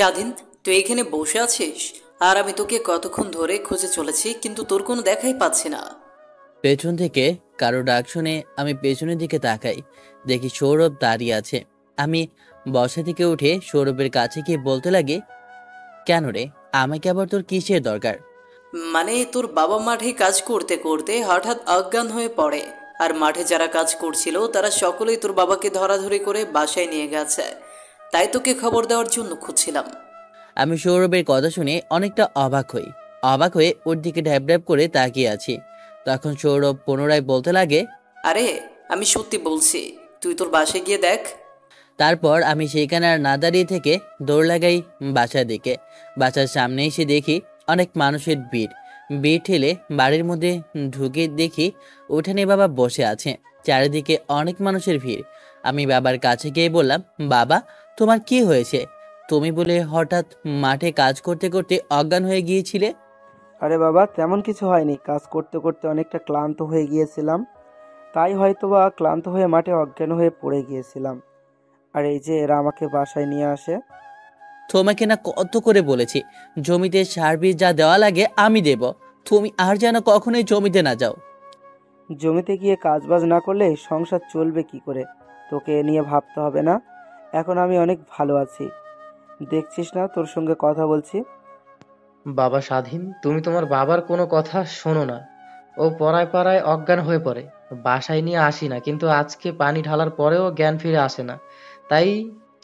স্বাধীন, তুই এখানে বসে আছিস আর আমি তোকে কতক্ষণ ধরে খুঁজে চলেছি, কিন্তু তোর কোনো দেখাই পাচ্ছি না। পেছন থেকে কারো ডাক শুনে আমি পেছনের দিকে তাকাই। দেখি সৌরভ দাঁড়িয়ে আছে। আমি বসা থেকে উঠে সৌরভের কাছে গিয়ে বলতে লাগি, কেন রে, আমাকে আবার তোর কিসের দরকার? মানে তোর বাবা মাঠে কাজ করতে করতে হঠাৎ অজ্ঞান হয়ে পড়ে, আর মাঠে যারা কাজ করছিল তারা সকলেই তোর বাবাকে ধরাধরি করে বাসায় নিয়ে গেছে। তাই তোকে খবর দেওয়ার জন্য খুঁজছিলাম। আমি সৌরভের কথা শুনে অনেকটা অবাক হয়ে ওর দিকে ঢ্যাব ঢ্যাব করে তাকিয়ে আছি। তখন সৌরভ পুনরায় বলতে লাগে, আরে আমি সত্যি বলছি, তুই তোর বাসায় গিয়ে দেখ। তারপর আমি সেইখানে আর না দাঁড়িয়ে থেকে দৌড় লাগাই বাসার দিকে। বাসার সামনে এসে দেখি অনেক মানুষের ভিড়। ভিড় ঠেলে বাড়ির মধ্যে ঢুকে দেখি উঠানে বাবা বসে আছে। চারিদিকে অনেক মানুষের ভিড়। আমি বাবার কাছে গিয়ে বললাম, বাবা, তোমার কি হয়েছে? তুমি বলে হঠাৎ মাঠে কাজ করতে করতে অজ্ঞান হয়ে গিয়েছিলে। আরে বাবা, তেমন কিছু হয়নি। কাজ করতে করতে অনেকটা ক্লান্ত হয়ে গিয়েছিলাম, তাই হয়তোবা ক্লান্ত হয়ে মাঠে অজ্ঞান হয়ে পড়ে গিয়েছিলাম। আর এই যে এরা আমাকে বাসায় নিয়ে আসে। তোমাকে না কত করে বলেছি, জমিতে সার বীজ যা দেওয়া লাগে আমি দেব, তুমি আর যেন কখনোই জমিতে না যাও। জমিতে গিয়ে কাজবাজ না করলে সংসার চলবে কি করে? তোকে এ নিয়ে ভাবতে হবে না। এখন আমি অনেক ভালো আছি। দেখছিস না তোর সঙ্গে কথা বলছি। বাবা স্বাধীন, তুমি তোমার বাবার কোনো কথা শোনো না। ও পড়ায় পাড়ায় অজ্ঞান হয়ে পড়ে, বাসায় নিয়ে আসি না, কিন্তু আজকে পানি ঢালার পরেও জ্ঞান ফিরে আসে না। তাই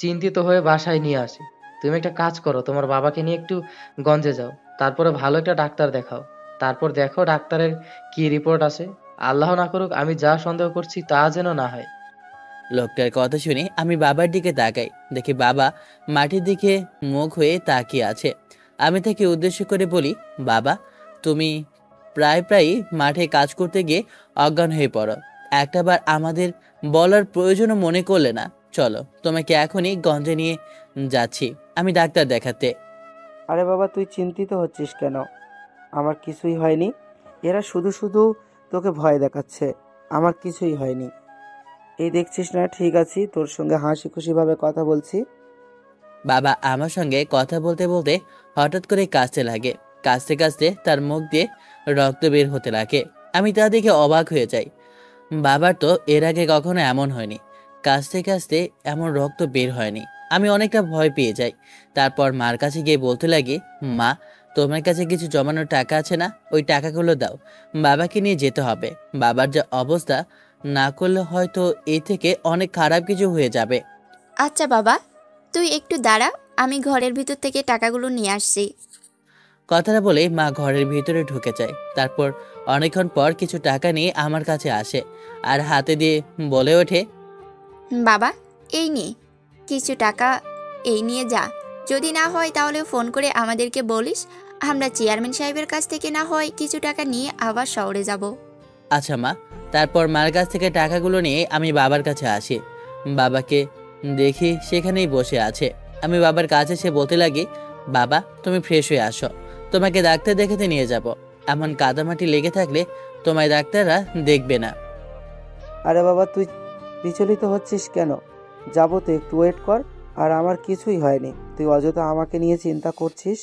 চিন্তিত হয়ে বাসায় নিয়ে আসি। তুমি একটা কাজ করো, তোমার বাবাকে নিয়ে একটু গঞ্জে যাও, তারপরে ভালো একটা ডাক্তার দেখাও। তারপর দেখো ডাক্তারের কি রিপোর্ট আসে। আল্লাহ না করুক, আমি যা সন্দেহ করছি তা যেন না হয়। লোকটার কথা শুনে আমি বাবার দিকে তাকাই। দেখি বাবা মাটির দিকে মুখ হয়ে তাকিয়ে আছে। আমি তাকে উদ্দেশ্য করে বলি, বাবা, তুমি প্রায় মাঠে কাজ করতে গিয়ে অজ্ঞান হয়ে পড়ো। একটাবার আমাদের বলার প্রয়োজনও মনে করলে না। চলো, তোমাকে এখনই গঞ্জে নিয়ে যাচ্ছি আমি ডাক্তার দেখাতে। আরে বাবা, তুই চিন্তিত হচ্ছিস কেন? আমার কিছুই হয়নি। এরা শুধু শুধু তোকে ভয় দেখাচ্ছে। আমার কিছুই হয়নি। এই দেখছিস না, ঠিক আছি। তোর সঙ্গে হাসি খুশিভাবে কথা বলছি। বাবা আমার সঙ্গে কথা বলতে বলতে হঠাৎ করে কাশতে লাগে। কাশতে কাশতে তার মুখ দিয়ে রক্ত বের হতে লাগে। আমি তা দেখে অবাক হয়ে যাই। বাবার তো এর আগে কখনো এমন হয়নি, কাশতে কাশতে এমন রক্ত বের হয়নি। আমি অনেকটা ভয় পেয়ে যাই। তারপর মার কাছে গিয়ে বলতে লাগি, মা, তোমার কাছে কিছু জমানোর টাকা আছে না? ওই টাকাগুলো দাও, বাবাকে নিয়ে যেতে হবে। বাবার যা অবস্থা, না করলে হয়তো এ থেকে অনেক খারাপ কিছু হয়ে যাবে। আচ্ছা বাবা, তুই একটু দাঁড়া, আমি ঘরের ভিতর থেকে টাকাগুলো নিয়ে আসছি। কথাটা বলে মা ঘরের ভিতরে ঢুকে যায়। তারপর অনেকক্ষণ পর কিছু টাকা নিয়ে আমার কাছে আসে আর হাতে দিয়ে বলে ওঠে, বাবা, এই নে কিছু টাকা, এই নিয়ে যা। যদি না হয় তাহলে ফোন করে আমাদেরকে বলিস, আমরা চেয়ারম্যান সাহেবের কাছ থেকে না হয় কিছু টাকা নিয়ে আবার শহরে যাব। আচ্ছা মা। তারপর মার কাছ থেকে টাকাগুলো নিয়ে আমি বাবার কাছে আসি। বাবাকে দেখি সেখানেই বসে আছে। আমি বাবার কাছে এসে বলতে লাগি, বাবা, তুমি ফ্রেশ হয়ে আসো, তোমাকে ডাক্তার দেখাতে নিয়ে যাব। এমন কাদামাটি লেগে থাকলে তোমায় ডাক্তাররা দেখবে না। আরে বাবা, তুই বিচলিত হচ্ছিস কেন? যাবো তো, একটু ওয়েট কর। আর আমার কিছুই হয়নি, তুই অযথা আমাকে নিয়ে চিন্তা করছিস।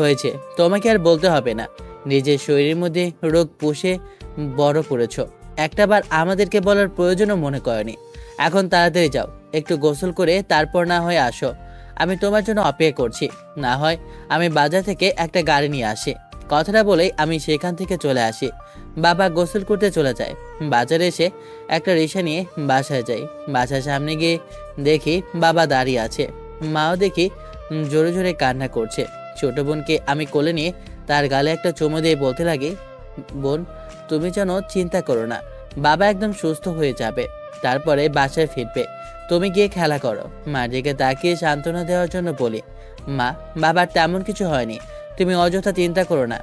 হয়েছে, তোমাকে আর বলতে হবে না। নিজের শরীরের মধ্যে রোগ পুষে বড় করেছ, একটাবার আমাদেরকে বলার প্রয়োজনও মনে করনি। এখন তাড়াতাড়ি যাও, একটু গোসল করে তারপর না হয় আসো। আমি তোমার জন্য অপেক্ষা করছি। না হয় আমি বাজার থেকে একটা গাড়ি নিয়ে আসি। কথাটা বলেই আমি সেখান থেকে চলে আসি। বাবা গোসল করতে চলে যায়। বাজারে এসে একটা রিক্সা নিয়ে বাসায় যাই। বাসার সামনে গিয়ে দেখি বাবা দাঁড়িয়ে আছে। মাও দেখি জোরে জোরে কান্না করছে। ছোট বোনকে আমি কোলে নিয়ে তার গালে একটা চুমু দিয়ে বলতে লাগি, বোন, তুমি যেন চিন্তা করো না, বাবা একদম সুস্থ হয়ে যাবে, তারপরে বাসায় ফিরবে। তুমি গিয়ে খেলা করো। মার দিকে তাকিয়ে সান্ত্বনা দেওয়ার জন্য বলি, মা, বাবার তেমন কিছু হয়নি, তুমি অযথা চিন্তা করো না,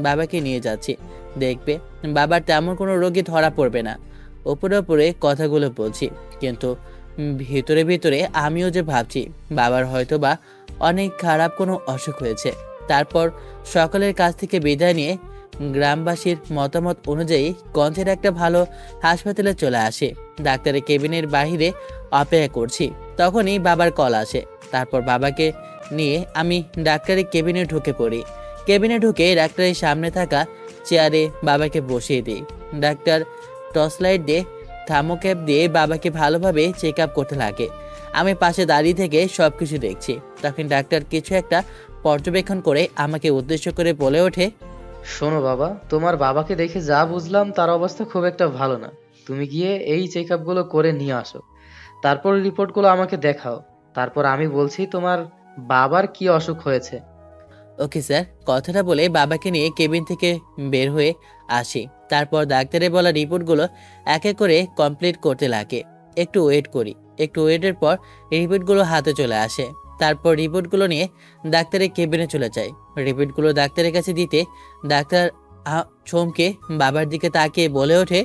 বাবাকে নিয়ে যাচ্ছি, দেখবে বাবার তেমন কোনো রোগী ধরা পড়বে না। ওপরে ওপরে কথাগুলো বলছি, কিন্তু ভিতরে ভিতরে আমিও যে ভাবছি বাবার হয়তো বা অনেক খারাপ কোনো অসুখ হয়েছে। তারপর সকলের কাছ থেকে বিদায় নিয়ে গ্রামবাসীর মতামত অনুযায়ী গঞ্জের একটা ভালো হাসপাতালে চলে আসে। ডাক্তারের কেবিনের বাহিরে অপেক্ষা করছি। তখনই বাবার কল আসে। তারপর বাবাকে নিয়ে আমি ডাক্তারের কেবিনে ঢুকে পড়ি। কেবিনে ঢুকে ডাক্তারের সামনে থাকা চেয়ারে বাবাকে বসিয়ে দিই। ডাক্তার টর্চ লাইট দিয়ে থার্মোক্যাপ দিয়ে বাবাকে ভালোভাবে চেক আপ করতে লাগে। আমি পাশে দাঁড়িয়ে থেকে সব কিছু দেখছি। তখন ডাক্তার কিছু একটা পর্যবেক্ষণ করে আমাকে উদ্দেশ্য করে বলে ওঠে, শোনো বাবা, তোমার বাবাকে দেখে যা বুঝলাম তার অবস্থা খুব একটা ভালো না। তুমি গিয়ে এই চেক আপগুলো করে নিয়ে আসো, তারপর রিপোর্টগুলো আমাকে দেখাও। তারপর আমি বলছি তোমার বাবার কি অসুখ হয়েছে। Okay sir. কথাটা বলে বাবাকে নিয়ে কেবিন থেকে বের হয়ে আসি। তারপর ডাক্তারের বলা রিপোর্টগুলো এক এক করে কমপ্লিট করতে লাগে। একটু ওয়েট করি। একটু ওয়েটের পর রিপোর্টগুলো হাতে চলে আসে। তারপর রিপোর্টগুলো নিয়ে ডাক্তারের কেবিনে চলে যায়। রিপোর্টগুলো ডাক্তারের কাছে দিতে ডাক্তার চমকে বাবার দিকে তাকিয়ে বলে ওঠে,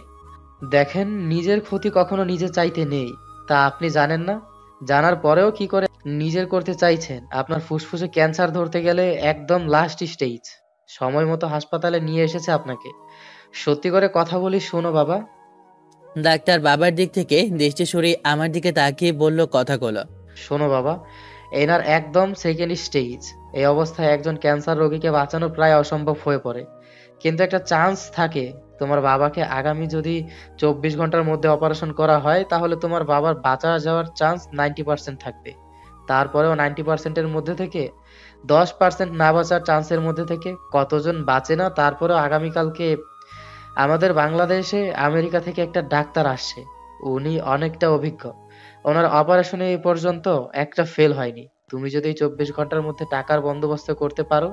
দেখেন, নিজের ক্ষতি কখনো নিজে চাইতে নেই, তা আপনি জানেন না? জানার পরেও কি করে নিজের করতে চাইছেন? আপনার ফুসফুসে ক্যান্সার ধরতে গেলে একদম লাস্ট স্টেজ। সময় মতো হাসপাতালে নিয়ে এসেছে আপনাকে। সত্যি করে কথা বলি, শোনো বাবা। ডাক্তার বাবার দিক থেকে দৃষ্টি সরিয়ে আমার দিকে তাকিয়ে বলল কথাগুলো। শোনো বাবা, এনার একদম সেকেন্ড স্টেজ। এই অবস্থায় একজন ক্যান্সার রোগীকে বাঁচানো প্রায় অসম্ভব হয়ে পড়ে, কিন্তু একটা চান্স থাকে। তোমার বাবাকে আগামী যদি 24 ঘন্টার মধ্যে অপারেশন করা হয়, তাহলে তোমার বাবার বাঁচা যাওয়ার চান্স 90% থাকবে। তারপরেও 90%-এর মধ্যে থেকে 10% না বাঁচার চান্সের মধ্যে থেকে কতজন বাঁচে না? তারপরেও আগামীকালকে আমাদের বাংলাদেশে আমেরিকা থেকে একটা ডাক্তার আসছে। উনি অনেকটা অভিজ্ঞ। ওনার অপারেশনে এই পর্যন্ত একটা ফেল হয়নি। তুমি যদি এই 24 ঘন্টার মধ্যে টাকার বন্দোবস্ত করতে পারো,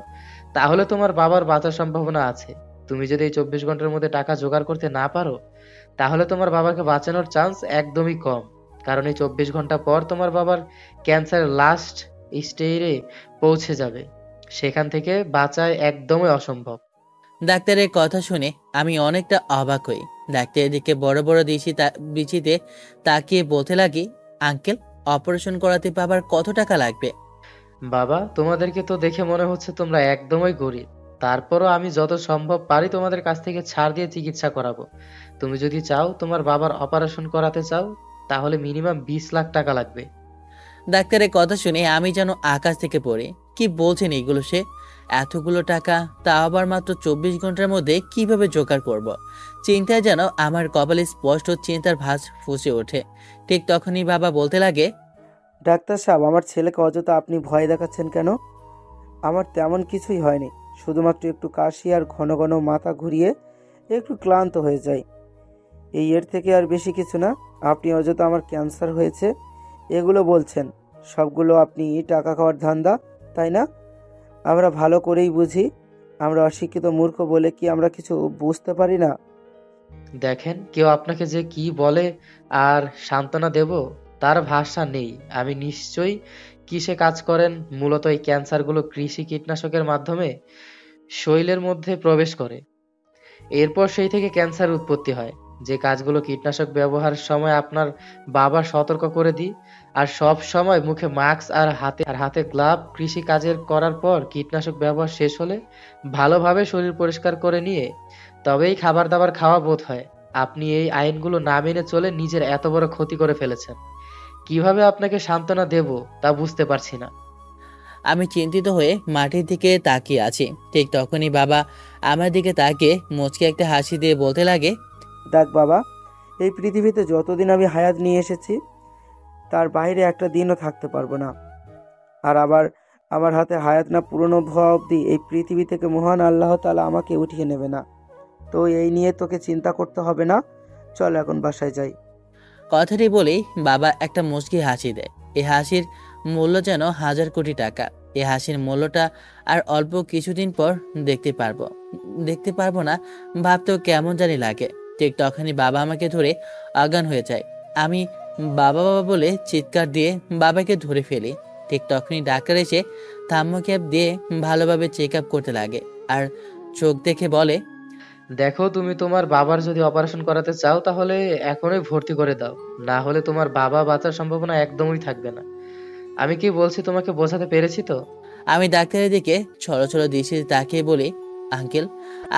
তাহলে তোমার বাবার বাঁচার সম্ভাবনা আছে। তুমি যদি এই 24 ঘন্টার মধ্যে টাকা জোগাড় করতে না পারো, তাহলে তোমার বাবাকে বাঁচানোর চান্স একদমই কম। কারণ এই 24 ঘন্টা পর তোমার বাবার ক্যান্সারের লাস্ট স্টেজে পৌঁছে যাবে। সেখান থেকে বাঁচায় একদমই অসম্ভব। ডাক্তারের কথা শুনে আমি অনেকটা অবাক হই। ডাক্তারের দিকে বড় বড় দৃষ্টিতে তাকিয়ে বলতে লাগি, আঙ্কেল, অপারেশন করাতে বাবার কত টাকা লাগবে? বাবা, তোমাদেরকে তো দেখে মনে হচ্ছে তোমরা একদমই গরিব। তারপরও আমি যত সম্ভব পারি তোমাদের কাছ থেকে ছাড় দিয়ে চিকিৎসা করাবো। তুমি যদি চাও, তোমার বাবার অপারেশন করাতে চাও, তাহলে মিনিমাম 20 লাখ টাকা লাগবে। ডাক্তারের কথা শুনে আমি যেন আকাশ থেকে পড়ি। কি বলছেন এগুলো সে? এতগুলো টাকা, তা আবার মাত্র 24 ঘন্টার মধ্যে কিভাবে জোগাড় করব? চিন্তায় যেন আমার কপালে স্পষ্ট চিন্তার ভাঁজ ফুঁসে ওঠে। ঠিক তখনই বাবা বলতে লাগে, ডাক্তার সাহেব, আমার ছেলেকে অযথা আপনি ভয় দেখাচ্ছেন কেন? আমার তেমন কিছুই হয়নি, শুধুমাত্র একটু কাশি আর ঘন ঘন মাথা ঘুরিয়ে একটু ক্লান্ত হয়ে যায়। এর থেকে আর বেশি কিছু না। আপনি অযথা আমার ক্যান্সার হয়েছে এগুলো বলছেন, সবগুলো আপনি টাকা খাওয়ার ধান্দা, তাই না? আমরা ভালো করেই বুঝি। আমরা অশিক্ষিত মূর্খ বলে কি আমরা কিছু বুঝতে পারি না? দেখেন, কেউ আপনাকে যে কি বলে আর সান্ত্বনা দেব তার ভাষা নেই। আমি নিশ্চয়ই কিসে কাজ করেন। মূলত এই ক্যান্সারগুলো কৃষি কীটনাশকের মাধ্যমে শরীরের মধ্যে প্রবেশ করে। এরপর সেই থেকে ক্যান্সার উৎপত্তি হয়। যে কাজগুলো কীটনাশক ব্যবহারের সময় আপনার বাবা সতর্ক করে দিই। আর সব সময় মুখে মাস্ক আর হাতে গ্লাভ। কৃষি কাজের করার পর কীটনাশক ব্যবহার শেষ হলে ভালোভাবে শরীর পরিষ্কার করে নিয়ে তবেই খাবার দাবার খাওয়া বোধ হয়। আপনি এই আইনগুলো না মেনে চলে নিজের এত বড় ক্ষতি করে ফেলেছেন। কিভাবে আপনাকে সান্ত্বনা দেব তা বুঝতে পারছি না। আমি চিন্তিত হয়ে মাটির দিকে তাকিয়ে আছি। ঠিক তখনই বাবা আমার দিকে তাকিয়ে মুচকি একটা হাসি দিয়ে বলতে লাগে, দেখ বাবা, এই পৃথিবীতে যতদিন আমি হায়াত নিয়ে এসেছি তার বাইরে একটা দিনও থাকতে পারবো না। আর আবার আমার হাতে হায়াত না পুরনো হওয়া অবধি এই পৃথিবী থেকে মহান আল্লাহ তাআলা আমাকে উঠিয়ে নেবে না। তো এই নিয়ে তোকে চিন্তা করতে হবে না। চল এখন বাসায় যাই। কথাটি বলেই বাবা একটা মুচকি হাসি দেয়। এই হাসির মূল্য যেন 1000 কোটি টাকা। এই হাসির মূল্যটা আর অল্প কিছুদিন পর দেখতে পারবো না, ভাবতেও কেমন জানি লাগে। ঠিক তখনই বাবা আমাকে ধরে অজ্ঞান হয়ে যায়। আমি বাবা বাবা বলে চিৎকার দিয়ে বাবাকে ধরে ফেলি। ঠিক তখনই ডাক্তার এসে থার্মোক্যাপ দিয়ে ভালোভাবে চেক আপ করতে লাগে আর চোখ দেখে বলে, দেখো, তুমি তোমার বাবার যদি অপারেশন করাতে চাও তাহলে এখনই ভর্তি করে দাও, না হলে তোমার বাবা বাঁচার সম্ভাবনা একদমই থাকবে না। আমি কি বলছি তোমাকে বোঝাতে পেরেছি তো? আমি ডাক্তারের দিকে ছলো ছলো দৃষ্টিতে তাকিয়ে বলি, আঙ্কেল,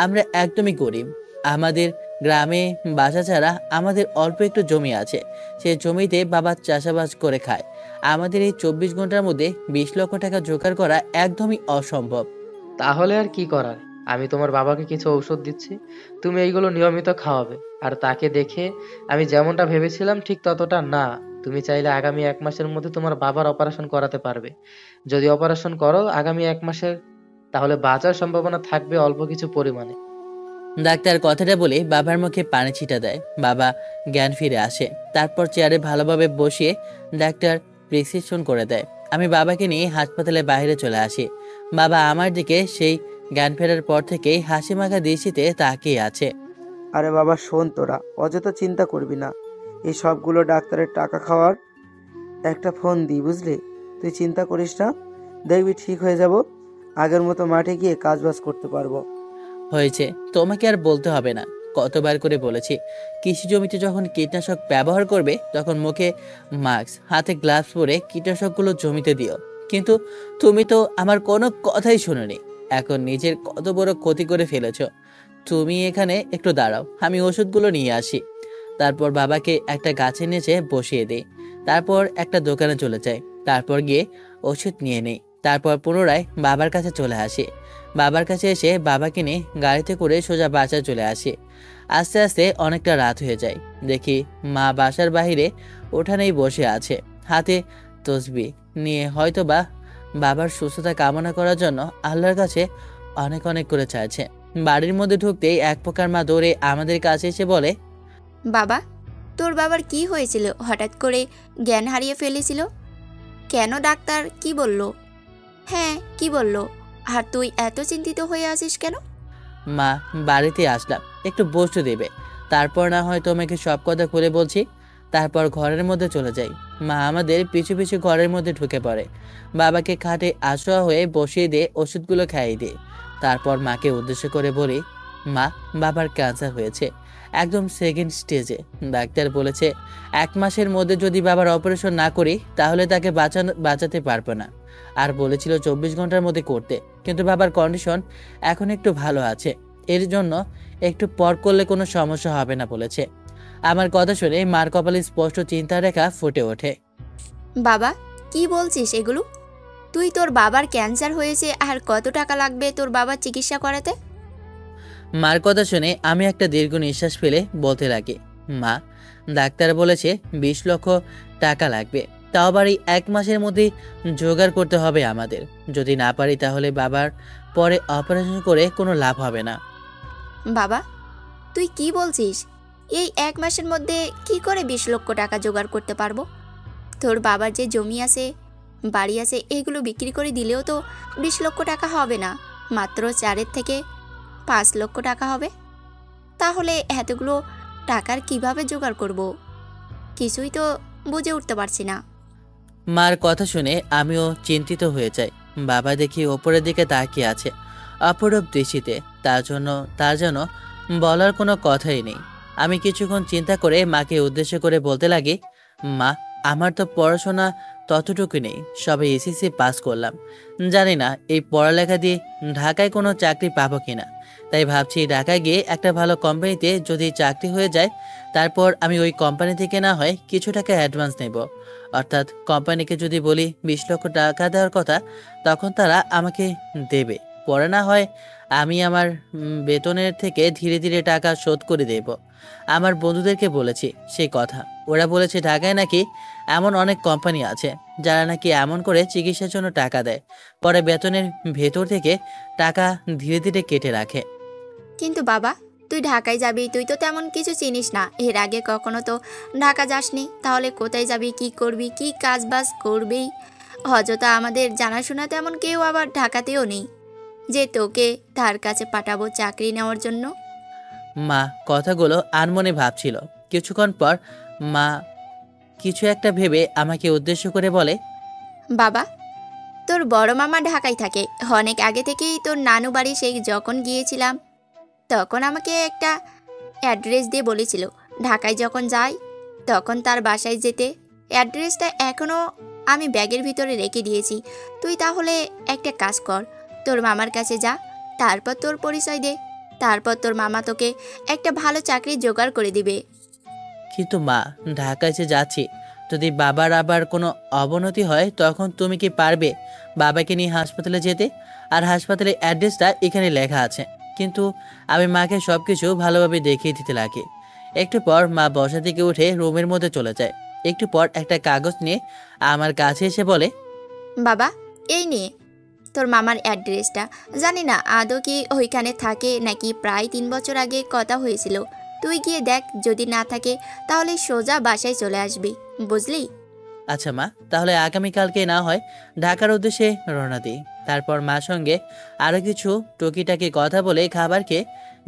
আমরা একদমই গরিব। আমাদের গ্রামে বাসা ছাড়া আমাদের অল্প একটু জমি আছে। সেই জমিতে বাবা চাষাবাদ করে খায়। আমাদের এই 24 ঘন্টার মধ্যে 20 লক্ষ টাকা জোগাড় করা একদমই অসম্ভব। তাহলে আর কি করার? আমি তোমার বাবাকে কিছু ঔষধ দিচ্ছি, তুমি এইগুলো নিয়মিত খাওয়াবে। আর তাকে দেখে আমি যেমনটা ভেবেছিলাম ঠিক ততটা না। তুমি চাইলে আগামী 1 মাসের মধ্যে তোমার বাবার অপারেশন করাতে পারবে। যদি অপারেশন করো আগামী 1 মাসের, তাহলে বাঁচার সম্ভাবনা থাকবে অল্প কিছু পরিমাণে। ডাক্তার কথাটা বলে বাবার মুখে পানি ছিটা দেয়। বাবা জ্ঞান ফিরে আসে। তারপর চেয়ারে ভালোভাবে বসিয়ে ডাক্তার প্রেসক্রিপশন করে দেয়। আমি বাবাকে নিয়ে হাসপাতালের বাইরে চলে আসি। বাবা আমার দিকে সেই জ্ঞান ফেরার পর থেকেই হাসি মাখা দৃষ্টিতে তাকিয়ে আছে। আরে বাবা শোন, তোরা অযথা চিন্তা করবি না। এই সবগুলো ডাক্তারের টাকা খাওয়ার একটা ফোন দিই, বুঝলি? তুই চিন্তা করিস না, দেখবি ঠিক হয়ে যাব। আগের মতো মাঠে গিয়ে কাজবাজ করতে পারবো। হয়েছে, তোমাকে আর বলতে হবে না। কতবার করে বলেছি, কৃষি জমিতে যখন কীটনাশক ব্যবহার করবে তখন মুখে মাস্ক, হাতে গ্লাভস পরে কীটনাশকগুলো জমিতে দিও। কিন্তু তুমি তো আমার কোনো কথাই শোনোনি। এখন নিজের কত বড় ক্ষতি করে ফেলেছো। তুমি এখানে একটু দাঁড়াও, আমি ওষুধগুলো নিয়ে আসি। তারপর বাবাকে একটা গাছের নিচে বসিয়ে দিই। তারপর একটা দোকানে চলে যাই। তারপর গিয়ে ওষুধ নিয়ে নিই। তারপর পুনরায় বাবার কাছে চলে আসি। বাবার কাছে এসে বাবাকে নিয়ে গাড়িতে করে সোজা বাসায় চলে আসি। আস্তে আস্তে অনেকটা রাত হয়ে যায়। দেখি মা বাসার বাইরে উঠানেই বসে আছে, হাতে তসবিহ নিয়ে, হয়তো বা বাবার সুস্থতা কামনা করার জন্য আল্লাহর কাছে অনেক অনেক করে চাইছে। বাড়ির মধ্যে ঢুকতেই এক প্রকার মা দৌড়ে আমাদের কাছে এসে বলে, বাবা, তোর বাবার কি হয়েছিল? হঠাৎ করে জ্ঞান হারিয়ে ফেলেছিল কেন? ডাক্তার কি বলল? হ্যাঁ, কি বলল? আর তুই এত চিন্তিত হয়ে আছিস কেন? মা বাড়িতে আসলাম, একটু বসতে দেবে? তারপর না হয় তোমাকে সব কথা খুলে বলছি। তারপর ঘরের মধ্যে চলে যাই। মা আমাদের পিছু পিছু ঘরের মধ্যে ঢুকে পড়ে। বাবাকে খাটে আশোয়া হয়ে বসিয়ে দিয়ে ওষুধগুলো খাইয়ে দিই। তারপর মাকে উদ্দেশ্য করে বলি, মা, বাবার ক্যান্সার হয়েছে, একদম সেকেন্ড স্টেজে। ডাক্তার বলেছে 1 মাসের মধ্যে যদি বাবার অপারেশন না করি তাহলে তাকে বাঁচাতে পারবো না। আর বলেছিল 24 ঘন্টার মধ্যে করতে। কিন্তু বাবার কন্ডিশন এখন একটু ভালো আছে, এর জন্য একটু পর করলে কোনো সমস্যা হবে না বলেছে। আমার কথা শুনে মার কপালে স্পষ্ট চিন্তার রেখা ফুটে ওঠে। বাবা, কি বলছিস এগুলো? তুই, তোর বাবার ক্যান্সার হয়েছে আর কত টাকা লাগবে তোর বাবার চিকিৎসা করাতে? মার কথা শুনে আমি একটা দীর্ঘ নিঃশ্বাস ফেলে বলতে লাগি, মা, ডাক্তার বলেছে 20 লক্ষ টাকা লাগবে। তাও আবার এই 1 মাসের মধ্যে জোগাড় করতে হবে আমাদের। যদি না পারি তাহলে বাবার পরে অপারেশন করে কোনো লাভ হবে না। বাবা, তুই কি বলছিস? এই 1 মাসের মধ্যে কি করে 20 লক্ষ টাকা জোগাড় করতে পারবো? তোর বাবার যে জমি আছে, বাড়ি আছে, এগুলো বিক্রি করে দিলেও তো 20 লক্ষ টাকা হবে না, মাত্র 4 থেকে 5 লক্ষ টাকা হবে। তাহলে এতগুলো টাকার কিভাবে জোগাড় করব? কিছুই তো বুঝে উঠতে পারছি না। মার কথা শুনে আমিও চিন্তিত হয়ে যাই। বাবা দেখি ওপরের দিকে তাকিয়ে আছে অপরূপ দৃষ্টিতে। তার যেন বলার কোনো কথাই নেই। আমি কিছুক্ষণ চিন্তা করে মাকে উদ্দেশ্য করে বলতে লাগি, মা, আমার তো পড়াশোনা ততটুকু নেই, সবে এসএসসি পাস করলাম। জানি না এই পড়ালেখা দিয়ে ঢাকায় কোনো চাকরি পাবো কিনা। তাই ভাবছি ঢাকায় গিয়ে একটা ভালো কোম্পানিতে যদি চাকরি হয়ে যায়, তারপর আমি ওই কোম্পানি থেকে না হয় কিছু টাকা অ্যাডভান্স নেব। অর্থাৎ কোম্পানিকে যদি বলি 20 লক্ষ টাকা দেওয়ার কথা, তখন তারা আমাকে দেবে। পরে না হয় আমি আমার বেতনের থেকে ধীরে ধীরে টাকা শোধ করে দেব। আমার বন্ধুদেরকে বলেছি সেই কথা। ওরা বলেছে ঢাকায় নাকি এমন অনেক কোম্পানি আছে যারা নাকি এমন করে চিকিৎসার জন্য টাকা দেয়, পরে বেতনের ভেতর থেকে টাকা ধীরে ধীরে কেটে রাখে। কিন্তু বাবা, তুই ঢাকায় যাবি, তুই তো তেমন কিছু চিনিস না, এর আগে কখনো তো ঢাকা যাসনি। তাহলে কোথায় যাবি, কি করবি, কি কাজবাজ করবি? অযথা আমাদের জানাশোনা তেমন কেউ আবার ঢাকাতেও নেই যে তোকে তার কাছে পাঠাবো চাকরি নেওয়ার জন্য। মা কথাগুলো আনমনে ভাবছিল। কিছুক্ষণ পর মা কিছু একটা ভেবে আমাকে উদ্দেশ্য করে বলে, বাবা, তোর বড় মামা ঢাকায় থাকে। অনেক আগে থেকেই তোর নানু বাড়ি সেই যখন গিয়েছিলাম তখন আমাকে একটা অ্যাড্রেস দিয়ে বলেছিল ঢাকায় যখন যাই তখন তার বাসায় যেতে। অ্যাড্রেসটা এখনও আমি ব্যাগের ভিতরে রেখে দিয়েছি। তুই তাহলে একটা কাজ কর, তোর মামার কাছে যা, তারপর তোর পরিচয় দে, তারপর তোর মামা তোকে একটা ভালো চাকরি জোগাড় করে দিবে। কিন্তু মা, ঢাকায় যে যাচ্ছি যদি বাবার আবার কোনো অবনতি হয় তখন তুমি কি পারবে বাবাকে নিয়ে হাসপাতালে যেতে? আর হাসপাতালের অ্যাড্রেসটা এখানে লেখা আছে। কিন্তু আমি মাকে সব কিছু ভালোভাবে দেখিয়ে দিতে লাগি। একটু পর মা বসা থেকে উঠে রুমের মধ্যে চলে যায়। একটু পর একটা কাগজ নিয়ে আমার কাছে এসে বলে, বাবা, এই নিয়ে তোর মামার অ্যাড্রেসটা। জানি না আদৌ কি ওইখানে থাকে নাকি, প্রায় 3 বছর আগে কথা হয়েছিল। তুই গিয়ে দেখ, যদি না থাকে তাহলে সোজা বাসায় চলে আসবি, বুঝলি? আচ্ছা মা, তাহলে আগামীকালকে না হয় ঢাকার উদ্দেশ্যে রওনা দিই। তারপর মার সঙ্গে আরও কিছু টুকিটাকি কথা বলে খাবার খেয়ে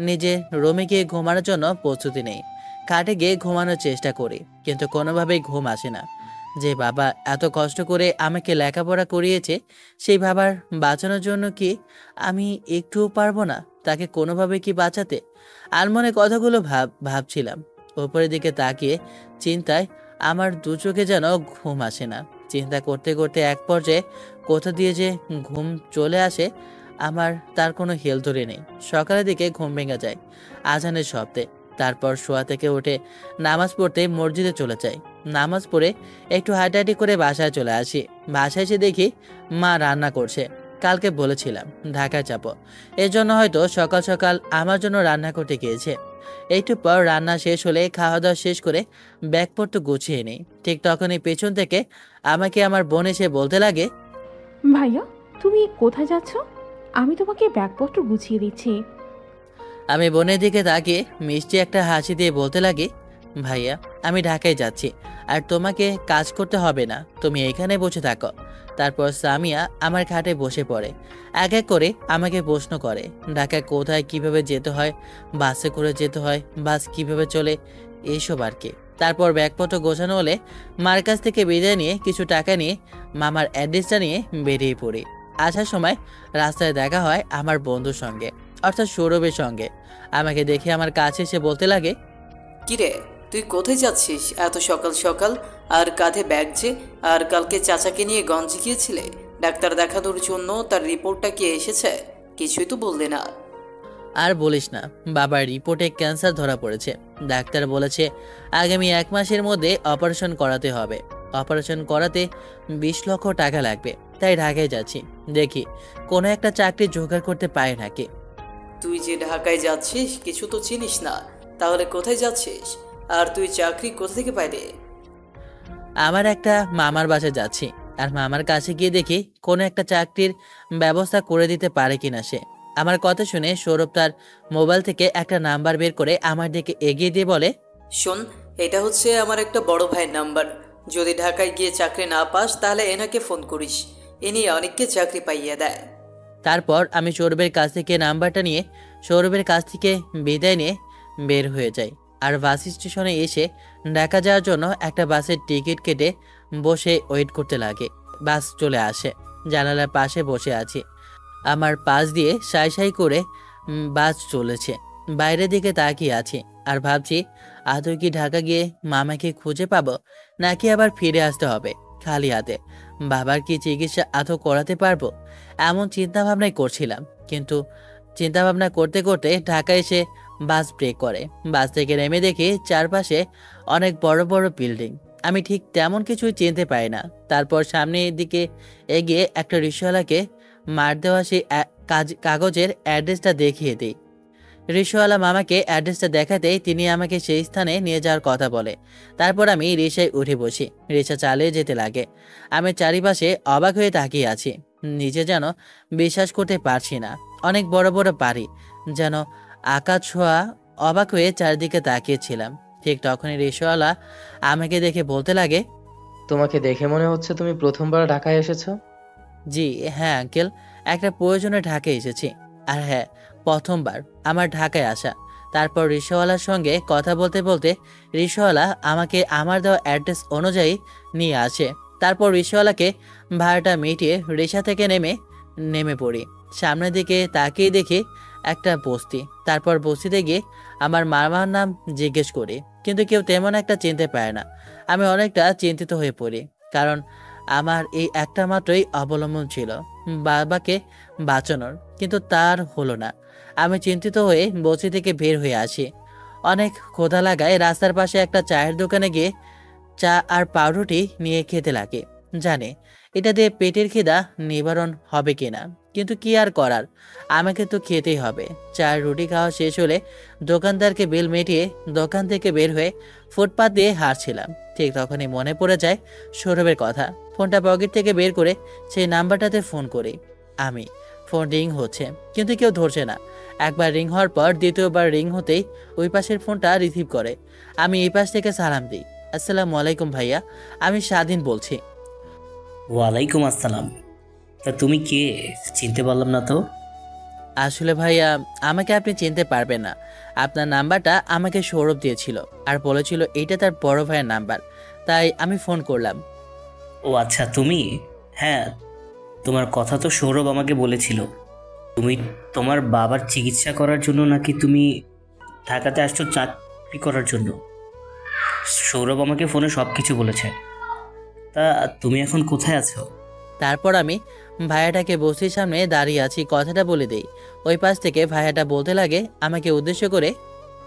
নিজে রুমে গিয়ে ঘুমানোর জন্য প্রস্তুতি নেই। খাটে গিয়ে ঘুমানোর চেষ্টা করি, কিন্তু কোনোভাবেই ঘুম আসে না। যে বাবা এত কষ্ট করে আমাকে লেখাপড়া করিয়েছে, সেই বাবার বাঁচানোর জন্য কি আমি একটুও পারবো না তাকে কোনোভাবে কি বাঁচাতে? আর মনে কথাগুলো ভাবছিলাম। উপরের দিকে তাকিয়ে চিন্তায় আমার দু চোখে যেন ঘুম আসে না। চিন্তা করতে করতে এক পর্যায়ে কোথা দিয়ে যে ঘুম চলে আসে আমার তার কোনো হেল ধরে নেই। সকালের দিকে ঘুম ভেঙে যায় আজানের শব্দে। তারপর শোয়া থেকে উঠে নামাজ পড়তে মসজিদে চলে যাই। নামাজ পড়ে একটু হাঁটাহাঁটি করে বাসায় চলে আসি। বাসায় এসে দেখি মা রান্না করছে। কালকে বলেছিলাম ঢাকায় যাবো, এর জন্য হয়তো সকাল সকাল আমার জন্য রান্না করতে গিয়েছে। একটু পর রান্না শেষ হলে খাওয়া দাওয়া শেষ করে ব্যাগপত্র গুছিয়ে নিই। ঠিক তখনই পেছন থেকে আমাকে আমার বোন এসে বলতে লাগে, ভাইয়া, তুমি কোথায় যাচ্ছ? আমি তোমাকে ব্যাগপত্র গুছিয়ে দিচ্ছি। আমি বোনের দিকে তাকিয়ে মিষ্টি একটা হাসি দিয়ে বলতে লাগি, ভাইয়া আমি ঢাকায় যাচ্ছি, আর তোমাকে কাজ করতে হবে না, তুমি এখানে বসে থাকো। তারপর সামিয়া আমার খাটে বসে পড়ে। এক এক করে আমাকে প্রশ্ন করে ঢাকায় কোথায় কিভাবে যেতে হয়, বাসে করে যেতে হয়, বাস কিভাবে চলে, এইসব আর কি। তারপর ব্যাগপত্র গোছানো হলে মার কাছ থেকে বিদায় নিয়ে কিছু টাকা নিয়ে মামার অ্যাড্রেসটা নিয়ে বেরিয়ে পড়ি। আসার সময় রাস্তায় দেখা হয় আমার বন্ধুর সঙ্গে, অর্থাৎ সৌরভের সঙ্গে। আমাকে দেখে আমার কাছে এসে বলতে লাগে, কিরে, তুই কোথায় যাচ্ছিস এত সকাল সকাল? আর কাঁধে ব্যাগ যে? আর কালকে চাচাকে নিয়ে গঞ্জে গিয়েছিলে ডাক্তার দেখানোর জন্য, তার রিপোর্টটা কি এসেছে? কিছুই তো বললে না। আর বলিস না, বাবার রিপোর্টে ক্যান্সার ধরা পড়েছে। ডাক্তার বলেছে আগামী 1 মাসের মধ্যে অপারেশন করাতে হবে। অপারেশন করাতে 20 লক্ষ টাকা লাগবে। তাই ঢাকায় যাচ্ছি, দেখি কোনো একটা চাকরি জোগাড় করতে পারে নাকি। তুই যে ঢাকায় যাচ্ছিস কিছু তো চিনিস না, তাহলে কোথায় যাচ্ছিস? আর তুই চাকরি কোথা থেকে পাইলে? আমার একটা মামার বাসায় যাচ্ছি, আর মামার কাছে গিয়ে দেখি কোনো একটা চাকরির ব্যবস্থা করে দিতে পারে কিনা সে। আমার কথা শুনে সৌরভ তার মোবাইল থেকে একটা নাম্বার বের করে আমার দিকে এগিয়ে দিয়ে বলে, শোন, এটা হচ্ছে আমার একটা বড় ভাইয়ের নাম্বার। যদি ঢাকায় গিয়ে চাকরি না পাস তাহলে এনাকে ফোন করিস, ইনি অনেককে চাকরি পাইয়ে দেয়। তারপর আমি সৌরভের কাছ থেকে নাম্বারটা নিয়ে সৌরভের কাছ থেকে বিদায় নিয়ে বের হয়ে যাই। আর বাস স্টেশনে এসে ঢাকা যাওয়ার জন্য একটা বাসের টিকিট কেটে বসে ওয়েট করতে লাগে। বাস চলে আসে, জানালার পাশে বসে আছি। আমার পাশ দিয়ে সাই সাই করে বাস চলেছে। বাইরের দিকে তাকিয়ে আছি আর ভাবছি আদৌ কি ঢাকা গিয়ে মামাকে খুঁজে পাবো, নাকি আবার ফিরে আসতে হবে খালি হাতে। বাবার কি চিকিৎসা আদৌ করাতে পারবো, এমন চিন্তা ভাবনাই করছিলাম। কিন্তু চিন্তা ভাবনা করতে করতে ঢাকা এসে বাস ব্রেক করে। বাস থেকে নেমে দেখি চারপাশে অনেক বড় বড় বিল্ডিং। আমি ঠিক তেমন কিছুই চিনতে পারি না। তারপর সামনের দিকে এগিয়ে একটা রিক্সাওয়ালাকে মার দেওয়া সেই কাগজের অ্যাড্রেসটা দেখিয়ে দিই। রিক্সাওয়ালা মামাকে অ্যাড্রেসটা দেখাতেই তিনি আমাকে সেই স্থানে নিয়ে যাওয়ার কথা বলে। তারপর আমি রিক্সায় উঠে বসি, রিক্সা চালিয়ে যেতে লাগে। আমি চারিপাশে অবাক হয়ে তাকিয়ে আছি, নিজে যেন বিশ্বাস করতে পারছি না। অনেক বড় বড় বাড়ি, যেন আকাশ ছোঁয়া। অবাক হয়ে চারিদিকে তাকিয়েছিলাম। ঠিক তখনই রিক্সাওয়ালা আমাকে দেখে বলতে লাগে, তোমাকে দেখে মনে হচ্ছে তুমি প্রথমবার ঢাকায় এসেছো। জি হ্যাঁ আঙ্কেল, একটা প্রয়োজনে ঢাকায় এসেছি। আর হ্যাঁ, প্রথমবার আমার ঢাকায় আসা। তারপর রিক্সাওয়ালার সঙ্গে কথা বলতে বলতে রিক্সাওয়ালা আমাকে আমার দেওয়া অ্যাড্রেস অনুযায়ী নিয়ে আসে। তারপর রিক্সাওয়ালাকে ভাড়াটা মিটিয়ে রিক্সা থেকে নেমে পড়ি। সামনের দিকে তাকিয়ে দেখি একটা বস্তি। তারপর বস্তিতে গিয়ে আমার মামার নাম জিজ্ঞেস করি, কিন্তু কেউ তেমন একটা চিনতে পারে না। আমি অনেকটা চিন্তিত হয়ে পড়ি, কারণ আমার এই একটা মাত্রই অবলম্বন ছিল বাবাকে বাঁচানোর, কিন্তু তার হলো না। আমি চিন্তিত হয়ে বস্তি থেকে বের হয়ে আসি। অনেক ক্ষুধা লাগায় রাস্তার পাশে একটা চায়ের দোকানে গিয়ে চা আর পাউরুটি নিয়ে খেতে লাগে। জানে এটা দিয়ে পেটের খিদা নিবারণ হবে কিনা, কিন্তু কি আর করার, আমাকে তো খেতেই হবে। চা আর রুটি খাওয়া শেষ হলে দোকানদারকে বিল মিটিয়ে দোকান থেকে বের হয়ে ফুটপাত দিয়ে হাঁটছিলাম। ঠিক তখনই মনে পড়ে যায় সৌরভের কথা। ফোনটা পকেট থেকে বের করে সেই নাম্বারটাতে ফোন করি আমি। ফোন রিং হচ্ছে কিন্তু কেউ ধরছে না। একবার রিং হওয়ার পর দ্বিতীয়বার রিং হতেই ওই পাশের ফোনটা রিসিভ করে। আমি এই পাশ থেকে সালাম দিই। আসসালামু আলাইকুম ভাইয়া, আমি স্বাধীন বলছি। ওয়ালাইকুম আসসালাম। তা তুমি কে? চিনতে পারলাম না তো। আসলে ভাইয়া, আমাকে আপনি চিনতে পারবেন না। আপনার নাম্বারটা আমাকে সৌরভ দিয়েছিল আর বলেছিল এইটা তার বড় ভাইয়ের নাম্বার, তাই আমি ফোন করলাম। ও আচ্ছা, তুমি। হ্যাঁ, তোমার কথা তো সৌরভ আমাকে বলেছিল। তুমি তোমার বাবার চিকিৎসা করার জন্য নাকি তুমি ঢাকাতে আসছো চাকরি করার জন্য। সৌরভ আমাকে ফোনে সব কিছু বলেছে। তা তুমি এখন কোথায় আছো? তারপর আমি ভাইয়াটাকে বসির সামনে দাঁড়িয়ে আছি কথাটা বলে দেই। ওই পাশ থেকে ভাইয়াটা বলতে লাগে আমাকে উদ্দেশ্য করে,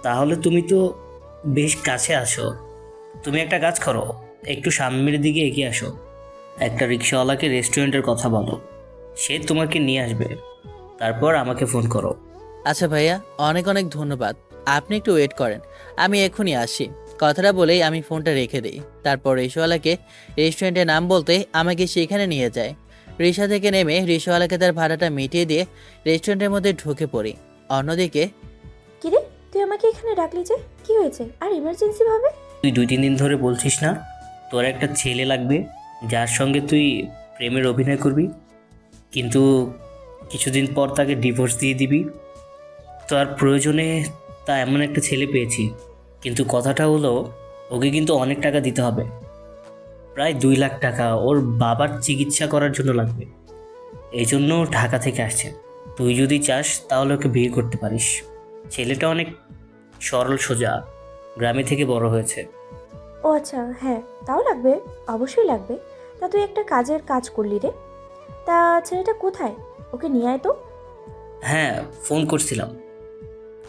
তাহলে তুমি তো বেশ কাছে আসো। তুমি একটা কাজ করো, একটু সামনের দিকে এগিয়ে আসো। একটা রিক্সাওয়ালাকে রেস্টুরেন্টের কথা বলো, সে তোমাকে নিয়ে আসবে। তারপর আমাকে ফোন করো। আচ্ছা ভাইয়া, অনেক অনেক ধন্যবাদ। আপনি একটু ওয়েট করেন, আমি এক্ষুনি আসছি। কথাটা বলেই আমি ফোনটা রেখে দিই। তারপর রিক্সাওয়ালাকে রেস্টুরেন্টের নাম বলতে আমাকে সেখানে নিয়ে যায়। রিক্সা থেকে নেমে রিক্সাওয়ালাকে তার ভাড়াটা মিটিয়ে দিয়ে রেস্টুরেন্টের মধ্যে ঢুকে পড়ি। অন্যদিকে কিরে, তুই আমাকে এখানে ডাকলি যে? কি হয়েছে? আর ইমার্জেন্সি ভাবে? তুই 2-3 দিন ধরে বলছিস না তোর একটা ছেলে লাগবে যার সঙ্গে তুই প্রেমের অভিনয় করবি, কিন্তু কিছুদিন পর তাকে ডিভোর্স দিয়ে দিবি। তার প্রয়োজনে তা এমন একটা ছেলে পেয়েছি, কিন্তু কথাটা হলো ওকে কিন্তু অনেক টাকা দিতে হবে। প্রায় 2 লাখ টাকা ওর বাবার চিকিৎসা করার জন্য লাগবে। এই জন্য ঢাকা থেকে আসছে। তুই যদি চাস তাহলে ওকে বিয়ে করতে পারিস। ছেলেটা অনেক সরল সোজা, গ্রামে থেকে বড় হয়েছে। ও আচ্ছা, হ্যাঁ তাও লাগবে, অবশ্যই লাগবে। তা তুই একটা কাজ করলি রে। তা ছেলেটা কোথায়? ওকে নিয়ে আয় তো। হ্যাঁ, ফোন করছিলাম,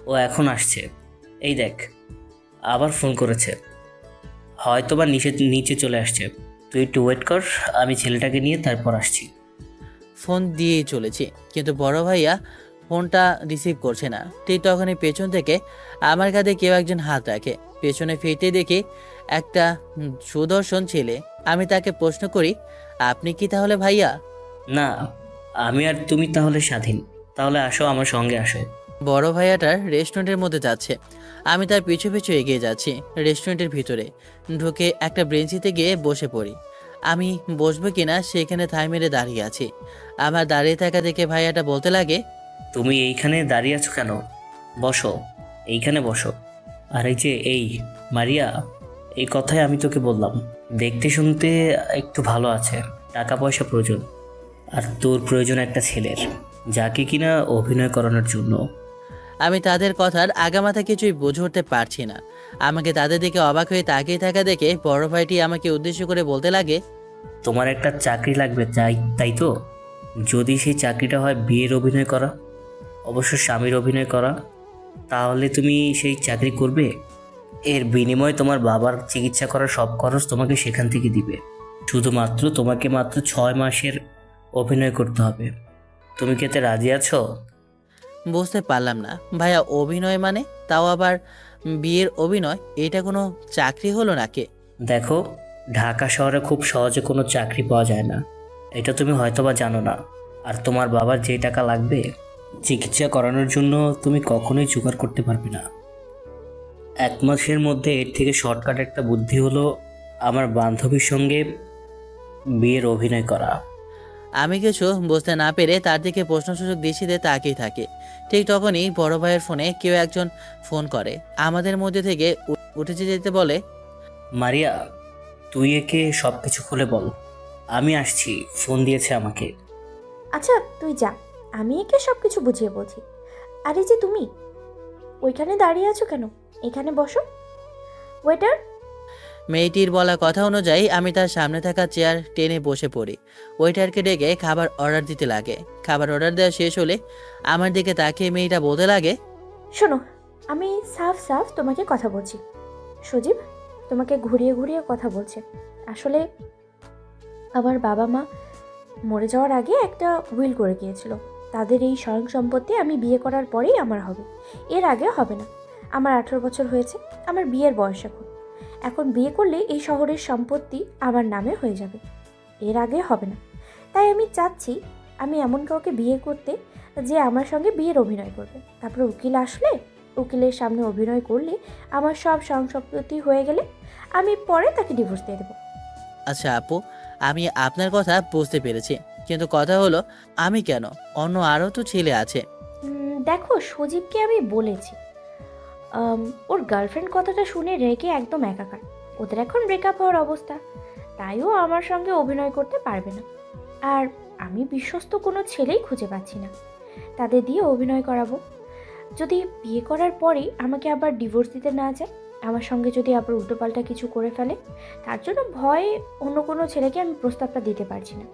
ও এখন আসছে। এই দেখ, আবার ফোন করেছে, হয়তো বা নিচে চলে আসছে। তুই একটু ওয়েট কর, আমি ছেলেটাকে নিয়ে তারপর আসছি। ফোন দিয়েই চলেছি, কিন্তু বড় ভাইয়া ফোনটা রিসিভ করছে না। ঠিক তখনই পেছন থেকে আমার কাঁধে কেউ একজন হাত রাখে। পেছনে ফিরতে দেখি একটা সুদর্শন ছেলে। আমি তাকে প্রশ্ন করি, আপনি কি তাহলে ভাইয়া? না, আমি আর তুমি তাহলে স্বাধীন। তাহলে আসো, আমার সঙ্গে আসো। বড় ভাইয়াটার রেস্টুরেন্টের মধ্যে যাচ্ছে, আমি তার পিছু পিছু এগিয়ে যাচ্ছি। রেস্টুরেন্টের ভিতরে ঢুকে একটা বেঞ্চিতে গিয়ে বসে পড়ি। আমি বসবো কিনা সেখানে থাই মেরে দাঁড়িয়ে আছি। আমার দাঁড়িয়ে থাকা দেখে ভাইয়াটা বলতে লাগে, তুমি এইখানে দাঁড়িয়ে আছো কেন? বসো, এইখানে বসো। আর এই মারিয়া, এই কথাই আমি তোকে বললাম। দেখতে শুনতে একটু ভালো আছে, টাকা পয়সা প্রয়োজন, আর তোর প্রয়োজন একটা ছেলের, যাকে কিনা অভিনয় করানোর জন্য। আমি তাদের কথার আগামাথা কিছুই বুঝে উঠতে পারছি না। আমাকে তাদের দিকে অবাক হয়ে তাকিয়ে থাকা দেখে বড় ভাইটি আমাকে উদ্দেশ্য করে বলতে লাগে, তোমার একটা চাকরি লাগবে, তাই তো? যদি সেই চাকরিটা হয় বিয়ের অভিনয় করা, অবশ্য স্বামীর অভিনয় করা, তাহলে তুমি সেই চাকরি করবে। এর বিনিময়ে তোমার বাবার চিকিৎসা করার সব খরচ তোমাকে সেখান থেকে দিবে। শুধুমাত্র তোমাকে মাত্র 6 মাসের অভিনয় করতে হবে। তুমি কি এতে রাজি আছো? বুঝতে পারলাম না ভাইয়া, অভিনয় মানে? তাও আবার বিয়ের অভিনয়? এটা কোনো চাকরি হলো নাকি? দেখো, ঢাকা শহরে খুব সহজে কোনো চাকরি পাওয়া যায় না, এটা তুমি হয়তোবা জানো না। আর তোমার বাবার যে টাকা লাগবে চিকিৎসা করানোর জন্য তুমি কখনোই জোগাড় করতে পারবে না। 1 মাসের মধ্যে এর থেকে শর্টকাট একটা বুদ্ধি হলো আমার বান্ধবীর সঙ্গে বিয়ের অভিনয় করা। আমি কিছু বুঝতে না পেরে তার দিকে প্রশ্নসূচক দৃষ্টিতে তাকিয়ে থাকি। ঠিক তখনই বড় ভাইয়ের ফোনে কেউ একজন ফোন করে। আমাদের মধ্যে থেকে উঠে যেতে বলে, মারিয়া, তুই একে সব কিছু খুলে বল, আমি আসছি, ফোন দিয়েছে আমাকে। আচ্ছা তুই যা, আমি একে সব কিছু বুঝিয়ে বলছি। আর এই যে তুমি ওইখানে দাঁড়িয়ে আছো কেন? এখানে বসো। ওয়েটার। মেয়েটির বলা কথা অনুযায়ী আমি তার সামনে থাকা চেয়ার টেনে বসে পড়ি। ওয়েটারকে ডেকে খাবার অর্ডার দিতে লাগে। খাবার অর্ডার দেওয়া শেষ হলে আমার দিকে তাকিয়ে মেয়েটা বলতে লাগে, শোনো, আমি সাফ তোমাকে কথা বলছি। সজীব, তোমাকে ঘুরিয়ে ঘুরিয়ে কথা বলছে। আসলে আমার বাবা মা মরে যাওয়ার আগে একটা উইল করে গিয়েছিল। তাদের এই স্বয়ং সম্পত্তি আমি বিয়ে করার পরেই আমার হবে, এর আগে হবে না। আমার 18 বছর হয়েছে, আমার বিয়ের বয়স এখন। এখন বিয়ে করলে এই শহরের সম্পত্তি আমার নামে হয়ে যাবে, এর আগে হবে না। তাই আমি চাচ্ছি আমি এমন কাউকে বিয়ে করতে যে আমার সঙ্গে বিয়ের অভিনয় করবে। তারপরে উকিল আসলে, উকিলের সামনে অভিনয় করলে, আমার সব সম্পত্তি হয়ে গেলে আমি পরে তাকে ডিভোর্স দিয়ে দেবো। আচ্ছা আপু, আমি আপনার কথা বুঝতে পেরেছি, কিন্তু কথা হলো আমি কেন? অন্য আরও তো ছেলে আছে। দেখো, সজীবকে আমি বলেছি, ওর গার্লফ্রেন্ড কথাটা শুনে রেগে একদম একাকার। ওদের এখন ব্রেকআপ হওয়ার অবস্থা, তাইও আমার সঙ্গে অভিনয় করতে পারবে না। আর আমি বিশ্বস্ত কোনো ছেলেই খুঁজে পাচ্ছি না, তাদের দিয়ে অভিনয় করাবো। যদি বিয়ে করার পরেই আমাকে আবার ডিভোর্স দিতে না যায়, আমার সঙ্গে যদি আবার উল্টোপাল্টা কিছু করে ফেলে, তার জন্য ভয়ে অন্য কোনো ছেলেকে আমি প্রস্তাবটা দিতে পারছি না।